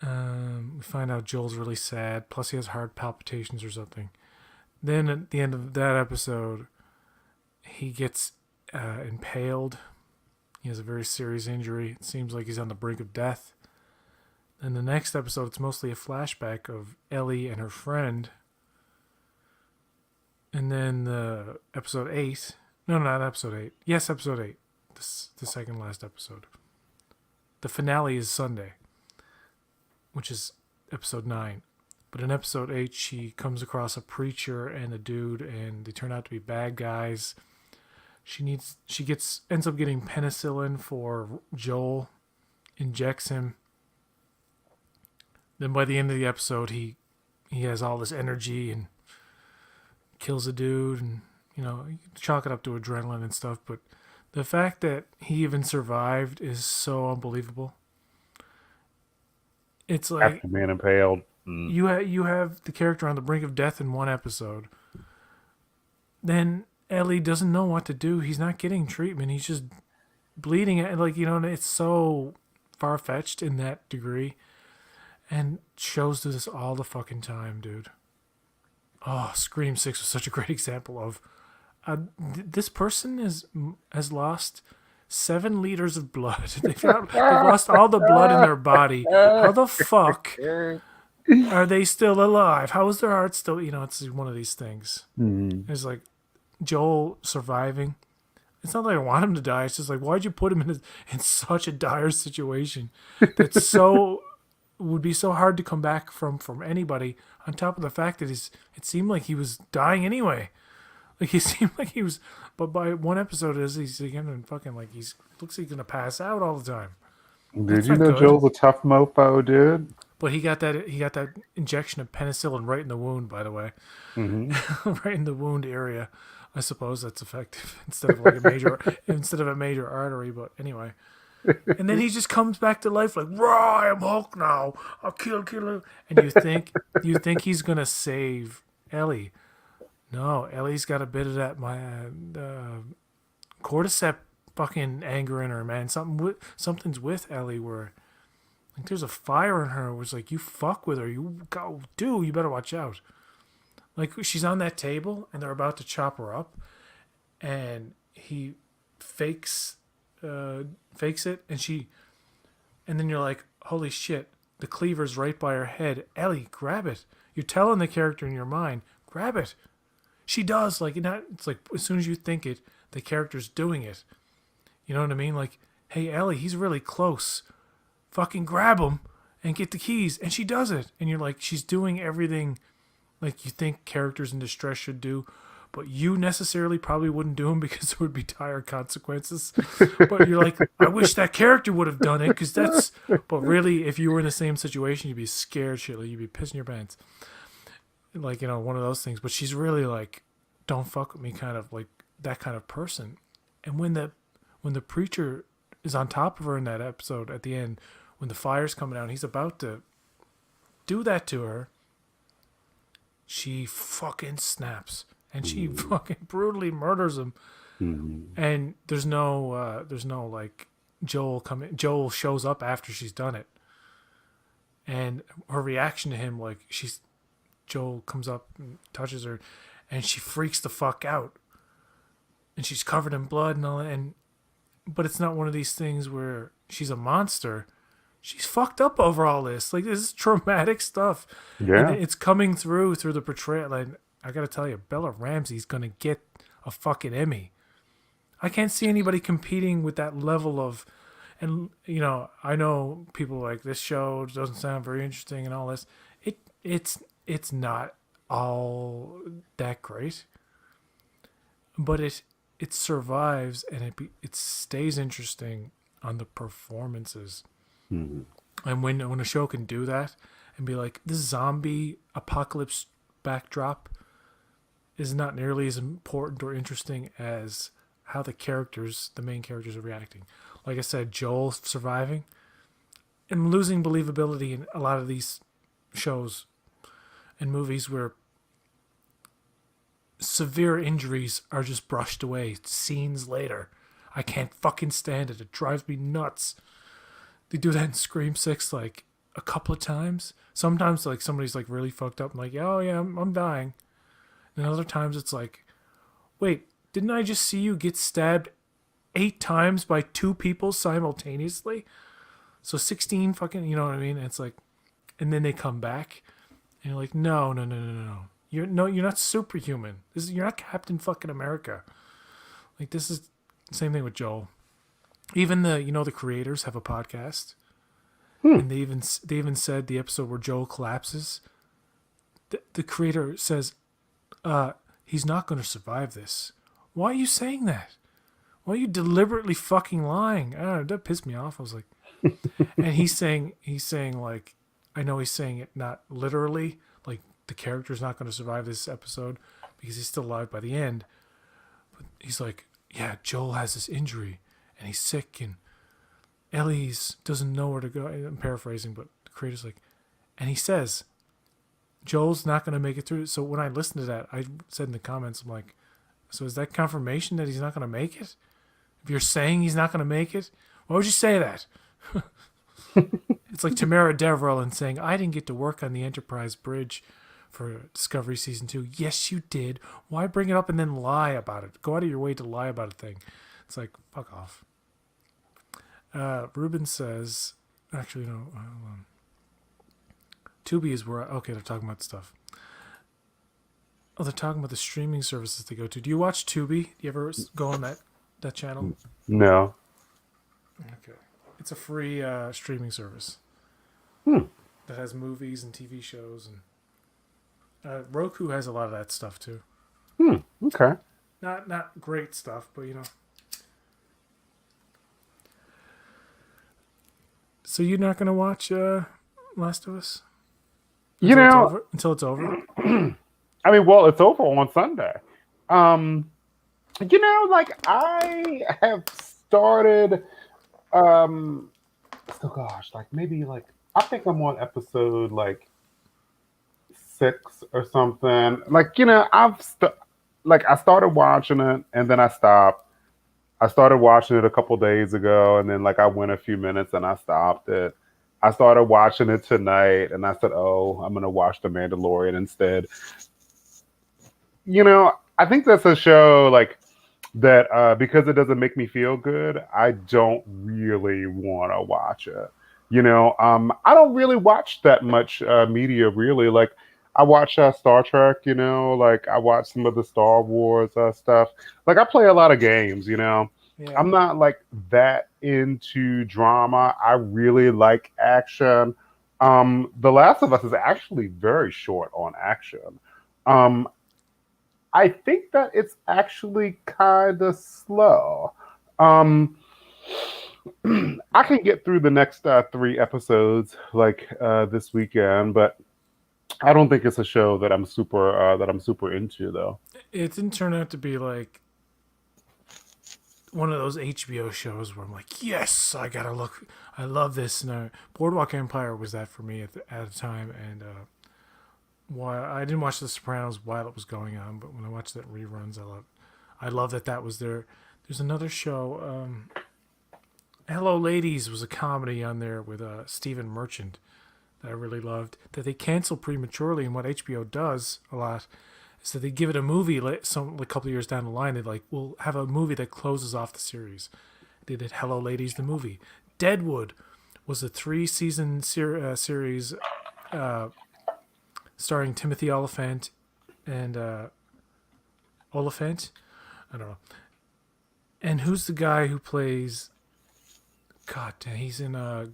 We find out Joel's really sad, plus he has heart palpitations or something. Then at the end of that episode, he gets impaled. He has a very serious injury. It seems like he's on the brink of death. And the next episode, it's mostly a flashback of Ellie and her friend. And then episode 8. No, not episode 8. Yes, episode 8. The second last episode. The finale is Sunday, which is episode 9. But in episode 8, she comes across a preacher and a dude, and they turn out to be bad guys. She ends up getting penicillin for Joel, injects him. Then by the end of the episode, he has all this energy and kills a dude, and you can chalk it up to adrenaline and stuff. But the fact that he even survived is so unbelievable. It's like After being impaled. You have the character on the brink of death in one episode. Then Ellie doesn't know what to do. He's not getting treatment. He's just bleeding. It's so far-fetched in that degree. And shows this all the fucking time, dude. Oh, Scream 6 was such a great example of... this person has lost 7 liters of blood. They've lost all the blood in their body. How the fuck are they still alive? How is their heart still... it's one of these things. Mm-hmm. It's like Joel surviving. It's not that I want him to die. It's just like, why'd you put him in such a dire situation that's so would be so hard to come back from anybody. On top of the fact that it seemed like he was dying anyway. Like he seemed like he was, but by one episode he's again fucking like looks like he's gonna pass out all the time. Did you know Joel's a tough mofo, dude? But he got that injection of penicillin right in the wound, by the way, right in the wound area. I suppose that's effective instead of a major artery. But anyway, and then he just comes back to life like, "Raw, I'm Hulk now. I'll kill him." And you think he's gonna save Ellie? No, Ellie's got a bit of that cordyceps fucking anger in her, man. Something's with Ellie where like there's a fire in her. Where it's like, you fuck with her, you better watch out. Like she's on that table and they're about to chop her up, and he fakes it, and then you're like, holy shit, the cleaver's right by her head. Ellie, grab it. You're telling the character in your mind, grab it. She does. Like, it's like as soon as you think it, the character's doing it. You know what I mean? Like, hey, Ellie, he's really close. Fucking grab him and get the keys. And she does it. And you're like, she's doing everything like you think characters in distress should do. But you necessarily probably wouldn't do them because there would be dire consequences. But you're like, I wish that character would have done it because that's... But really, if you were in the same situation, you'd be scared shitless. You'd be pissing your pants. Like, one of those things. But she's really like, don't fuck with me, kind of like that kind of person. And when the preacher is on top of her in that episode at the end, when the fire's coming out, he's about to do that to her, she fucking snaps and she fucking brutally murders him. And there's no like Joel shows up after she's done it, and her reaction to him, like Joel comes up and touches her, and she freaks the fuck out, and she's covered in blood and all that. But it's not one of these things where she's a monster. She's fucked up over all this. Like, this is traumatic stuff. Yeah. And it's coming through the portrayal. And I gotta tell you, Bella Ramsey's gonna get a fucking Emmy. I can't see anybody competing with that level of... And, I know people like, this show doesn't sound very interesting and all this. It's not all that great. But it survives and it stays interesting on the performances. And when a show can do that and be like, this zombie apocalypse backdrop is not nearly as important or interesting as how the main characters are reacting. Like I said, Joel surviving and losing believability in a lot of these shows and movies where severe injuries are just brushed away scenes later. I can't fucking stand it. It drives me nuts. They do that in Scream 6 like a couple of times. Sometimes like somebody's like really fucked up and like, oh yeah, I'm dying. And other times it's like, wait, didn't I just see you get stabbed 8 times by 2 people simultaneously? So 16 fucking, you know what I mean? And it's like, and then they come back and you're like, no. You're not superhuman. You're not Captain fucking America. Like, this is the same thing with Joel. Even the creators have a podcast, and they even said the episode where Joel collapses, the creator says, he's not going to survive this. Why are you saying that? Why are you deliberately fucking lying? I don't know, that pissed me off. I was like, and he's saying like, I know he's saying it not literally, like the character's not going to survive this episode because he's still alive by the end. But he's like, yeah, Joel has this injury and he's sick and Ellie's doesn't know where to go. I'm paraphrasing, but the creator's like, and he says, Joel's not going to make it through. So when I listened to that, I said in the comments, I'm like, so is that confirmation that he's not going to make it? If you're saying he's not going to make it, why would you say that? It's like Tamara Deverell saying, I didn't get to work on the Enterprise bridge for Discovery Season 2. Yes, you did. Why bring it up and then lie about it? Go out of your way to lie about a thing. It's like, fuck off. Ruben says, actually, no, hold on. Tubi is where, okay, they're talking about stuff. Oh, they're talking about the streaming services they go to. Do you watch Tubi? Do you ever go on that That channel? No. Okay. It's a free streaming service Hmm. that has movies and TV shows, and Roku has a lot of that stuff too. Hmm. Okay. Not great stuff, but you know. So you're not gonna watch Last of Us You until it's know, over? Until it's over? I mean, well, it's over on Sunday. Um, like I have started. Um, so gosh, like maybe like I think I'm on episode like 6 or something. Like like I started watching it and then I stopped. I started watching it a couple days ago, and then like I went a few minutes and I stopped it. I started watching it tonight, and I said, "Oh, I'm gonna watch The Mandalorian instead." I think that's a show like that because it doesn't make me feel good. I don't really want to watch it. I don't really watch that much media. Really, like I watch Star Trek. Like I watch some of the Star Wars stuff. Like I play a lot of games. Yeah. I'm not like that into drama. I really like action. The Last of Us is actually very short on action. Um, I think that it's actually kind of slow. Um, I can get through the next 3 episodes like this weekend, but I don't think it's a show that I'm super into though. It didn't turn out to be like one of those HBO shows where I'm like, yes, I gotta look. I love this. And Boardwalk Empire was that for me at a time, and while I didn't watch The Sopranos while it was going on, but when I watched that reruns, I love that was there. There's another show. Hello Ladies was a comedy on there with Stephen Merchant that I really loved. That they canceled prematurely, and what HBO does a lot is that they give it a movie a couple of years down the line. They like we'll have a movie that closes off the series. They did Hello Ladies the movie. Deadwood was a 3-season series starring Timothy Oliphant and Oliphant. I don't know. And who's the guy who plays? God damn, he's in oh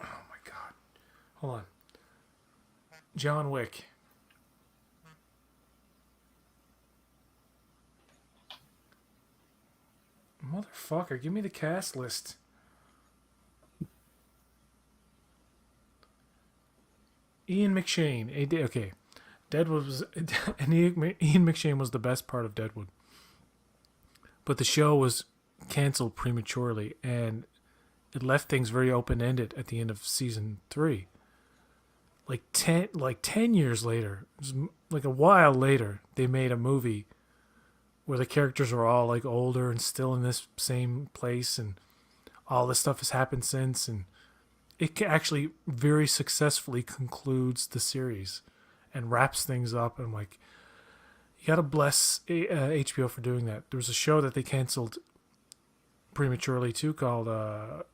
my god, hold on. John Wick. Motherfucker, give me the cast list. Ian McShane. Okay. Deadwood was. And Ian McShane was the best part of Deadwood. But the show was canceled prematurely, and it left things very open ended at the end of season 3. Like 10 years later, like a while later, they made a movie where the characters are all like older and still in this same place, and all this stuff has happened since, and it actually very successfully concludes the series and wraps things up. And I'm like, you gotta bless HBO for doing that. There was a show that they canceled prematurely too called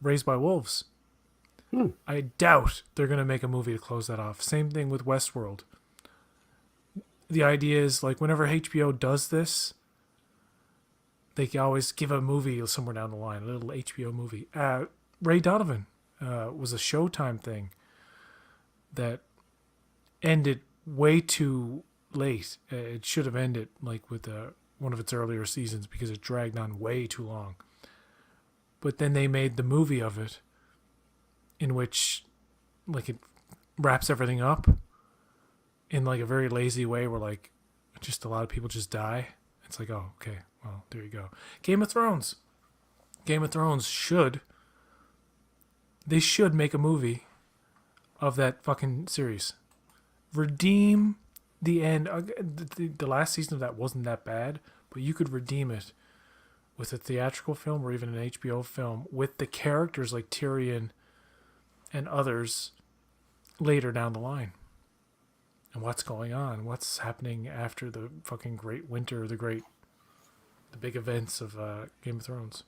Raised by Wolves. I doubt they're gonna make a movie to close that off. Same thing with Westworld. The idea is like whenever HBO does this, they can always give a movie somewhere down the line, a little HBO movie. Ray Donovan was a Showtime thing that ended way too late. It should have ended like with one of its earlier seasons because it dragged on way too long. But then they made the movie of it, in which like it wraps everything up in like a very lazy way, where like just a lot of people just die. It's like, oh, okay, well, there you go. Game of Thrones. Game of Thrones should make a movie of that fucking series. Redeem the end. The last season of that wasn't that bad, but you could redeem it with a theatrical film or even an HBO film with the characters like Tyrion and others later down the line. And what's going on? What's happening after the fucking great winter, the big events of Game of Thrones?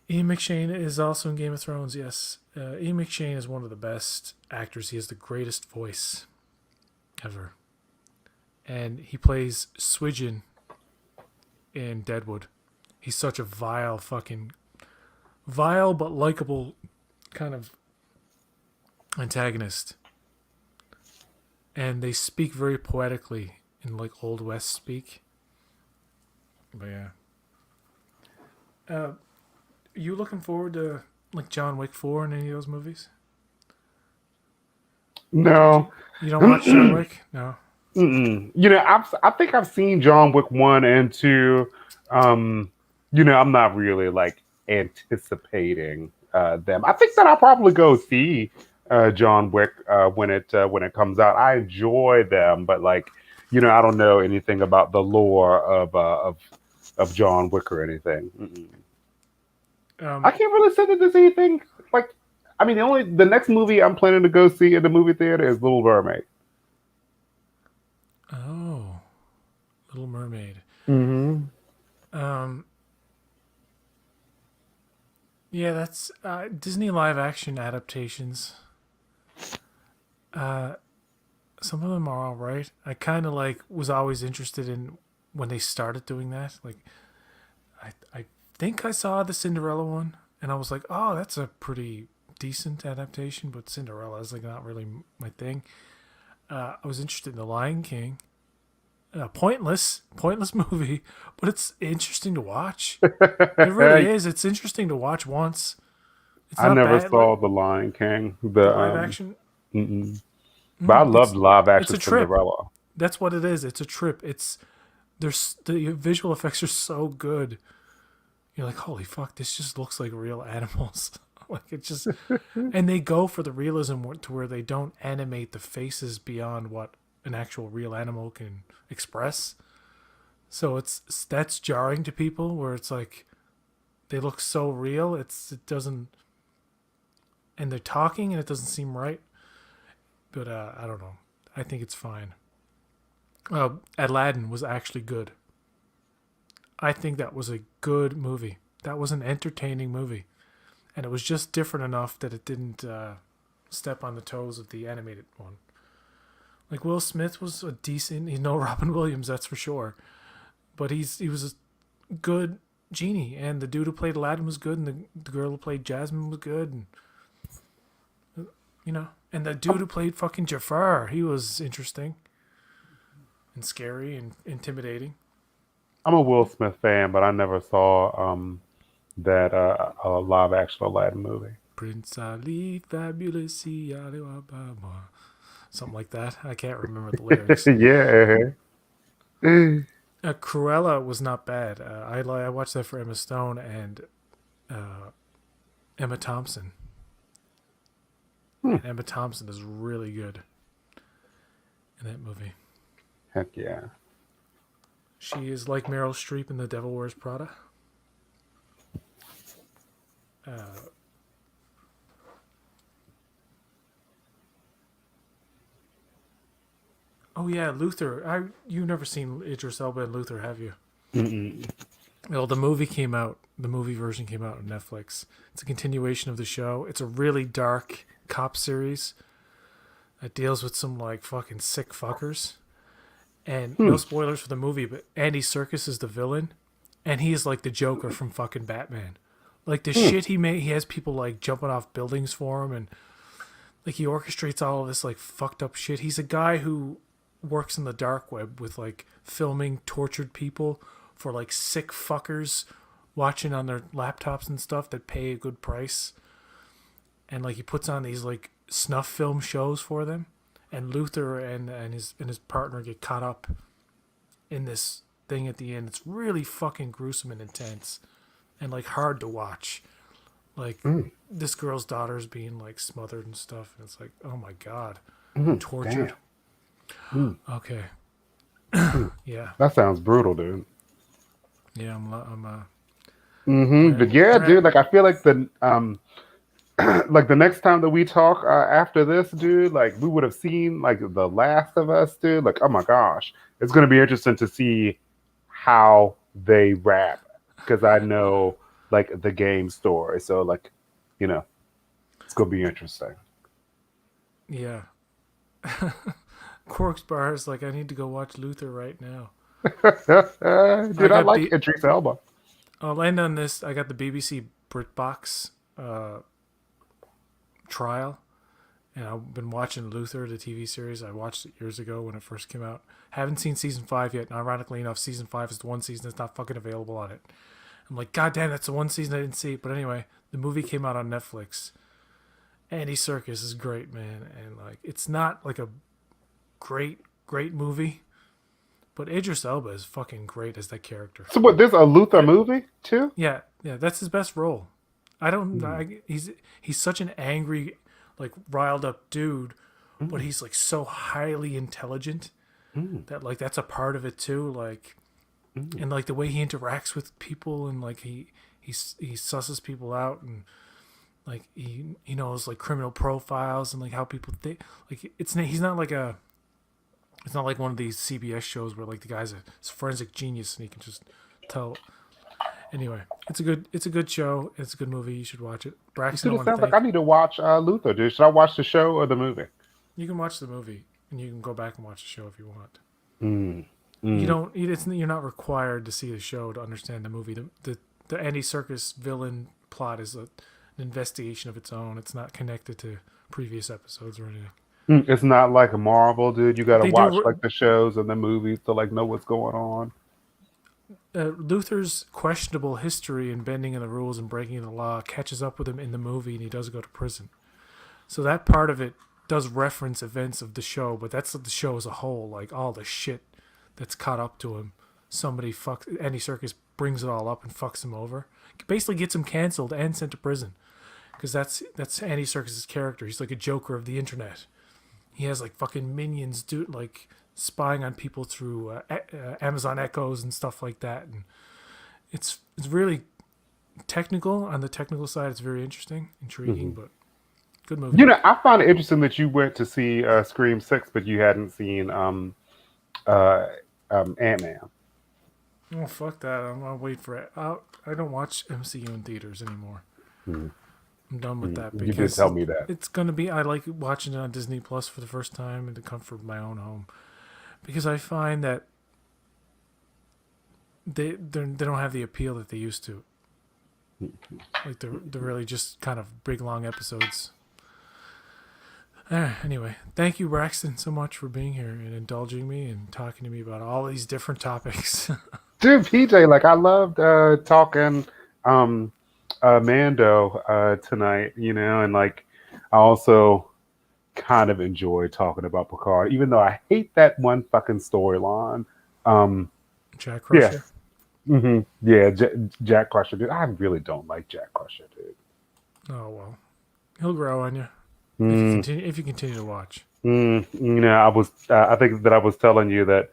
Ian McShane is also in Game of Thrones, yes. Ian McShane is one of the best actors. He has the greatest voice ever. And he plays Swidgen in Deadwood. He's such a vile but likable kind of antagonist. And they speak very poetically in like Old West speak. But yeah. You looking forward to like John Wick 4 in any of those movies? No. You don't watch John Wick? No. Mm-mm. I think I've seen John Wick 1 and 2. Um, I'm not really like anticipating them. I think that I'll probably go see John Wick when it comes out. I enjoy them, but like, I don't know anything about the lore of John Wick or anything. Mm-mm. I can't really say that there's anything like. I mean, the next movie I'm planning to go see in the movie theater is Little Mermaid. Oh, Little Mermaid. Mm-hmm. Yeah, that's Disney live action adaptations. Some of them are all right. I kind of like was always interested in when they started doing that. Like, I think I saw the Cinderella one, and I was like, oh, that's a pretty decent adaptation. But Cinderella is like not really my thing. I was interested in The Lion King. Pointless movie, but it's interesting to watch. It really is. It's interesting to watch once. It's I not never bad. saw The Lion King. The live action. Mm-mm. But I loved live It's action a trip. Cinderella. That's what it is. It's a trip. The visual effects are so good. You're like, holy fuck, this just looks like real animals. Like it just, and they go for the realism to where they don't animate the faces beyond what an actual real animal can express. So that's jarring to people where it's like they look so real. It doesn't, and they're talking and it doesn't seem right. But I don't know. I think it's fine. Aladdin was actually good. I think that was a good movie. That was an entertaining movie. And it was just different enough that it didn't step on the toes of the animated one. Like Will Smith was a decent, Robin Williams, that's for sure. But he was a good genie. And the dude who played Aladdin was good. And the girl who played Jasmine was good. And, and the dude who played fucking Jafar, he was interesting. And scary and intimidating. I'm a Will Smith fan, but I never saw that a live action Aladdin movie. Prince Ali, fabulous, something like that. I can't remember the lyrics. Yeah. Cruella was not bad. I watched that for Emma Stone and Emma Thompson. And Emma Thompson is really good in that movie. Heck yeah. She is like Meryl Streep in The Devil Wears Prada. Oh yeah, Luther. You've never seen Idris Elba and Luther, have you? Mm-mm. Well, the movie came out. The movie version came out on Netflix. It's a continuation of the show. It's a really dark cop series that deals with some like fucking sick fuckers. And no spoilers for the movie, but Andy Serkis is the villain, and he is like the Joker from fucking Batman. Like the shit he made, he has people like jumping off buildings for him, and like he orchestrates all of this like fucked up shit. He's a guy who works in the dark web with like filming tortured people for like sick fuckers watching on their laptops and stuff that pay a good price. And like he puts on these like snuff film shows for them. And Luther and his partner get caught up in this thing at the end. It's really fucking gruesome and intense and like hard to watch. Like this girl's daughter's being like smothered and stuff, and it's like, oh my god, tortured. Okay. Yeah. That sounds brutal, dude. Yeah, I'm But yeah, dude, like I feel like like the next time that we talk after this, dude, like we would have seen like The Last of Us, dude. Like, oh my gosh, it's gonna be interesting to see how they wrap, because I know like the game story, so like, it's gonna be interesting. Yeah. Corks Bar is like, I need to go watch Luther right now. Dude, I got like B- Idris Elba. I'll land on this. I got the BBC BritBox trial, and I've been watching Luther, the TV series. I watched it years ago when it first came out. Haven't seen season 5 yet. And ironically enough, season 5 is the one season that's not fucking available on it. I'm like, God damn, that's the one season I didn't see. But anyway, the movie came out on Netflix. Andy Serkis is great, man, and like it's not like a great movie, but Idris Elba is fucking great as that character. So what? There's a Luther movie too? Yeah, that's his best role. I don't. He's such an angry, like riled up dude, but he's like so highly intelligent that like that's a part of it too. Like, and like the way he interacts with people and like he susses people out and like he knows like criminal profiles and like how people think. Like he's not like one of these CBS shows where like the guy's a forensic genius and he can just tell. Anyway, it's a good show. It's a good movie. You should watch it. Braxton, Dude, it sounds like I need to watch Luther. Dude, should I watch the show or the movie? You can watch the movie and you can go back and watch the show if you want. Mm. You don't. You're not required to see the show to understand the movie. The Andy Serkis villain plot is an investigation of its own. It's not connected to previous episodes or anything. It's not like a Marvel, dude. You got to They watch do- like the shows and the movies to like know what's going on. Luther's questionable history and bending of the rules and breaking the law catches up with him in the movie, and he does go to prison. So that part of it does reference events of the show, but that's the show as a whole. Like all the shit that's caught up to him, Andy Serkis brings it all up and fucks him over. Basically, gets him canceled and sent to prison because that's Andy Serkis' character. He's like a Joker of the internet. He has like fucking minions, dude, like spying on people through Amazon Echoes and stuff like that, and it's really technical. On the technical side, it's very interesting, intriguing, but good movie. You know, I find it interesting that you went to see Scream 6, but you hadn't seen Ant-Man. Oh fuck that! I'm gonna wait for it. I don't watch MCU in theaters anymore. I'm done with that You because did tell me that. it's gonna be. I like watching it on Disney Plus for the first time in the comfort of my own home, because I find that they don't have the appeal that they used to. Like they're really just kind of big long episodes. Anyway, thank you, Braxton, so much for being here and indulging me and talking to me about all these different topics. Dude, PJ, like I loved talking Mando tonight, you know, and like I also kind of enjoy talking about Picard, even though I hate that one fucking storyline. Jack Crusher. Yeah, Jack Crusher, dude. I really don't like Jack Crusher, dude. Oh well, he'll grow on you if you continue to watch. You know, I think that I was telling you that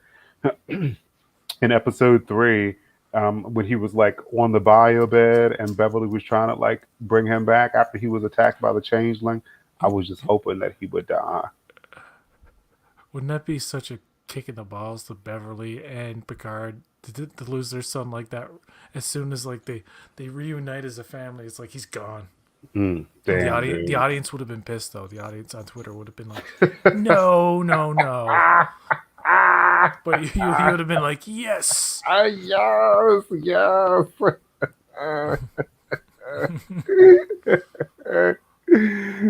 in episode 3, when he was like on the bio bed and Beverly was trying to like bring him back after he was attacked by the changeling, I was just hoping that he would die. Wouldn't that be such a kick in the balls to Beverly and Picard to lose their son like that? As soon as like they reunite as a family, it's like he's gone. Damn, The audience would have been pissed though. The audience on Twitter would have been like, no. But you would have been like, yes. Yes.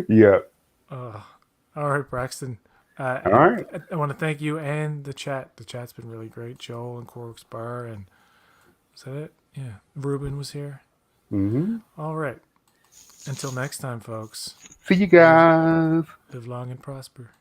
Yeah. All right, Braxton. All right. I want to thank you and the chat. The chat's been really great. Joel and Cork's Bar, and is that it? Yeah. Ruben was here. All right. Until next time, folks. See you guys. Live long and prosper.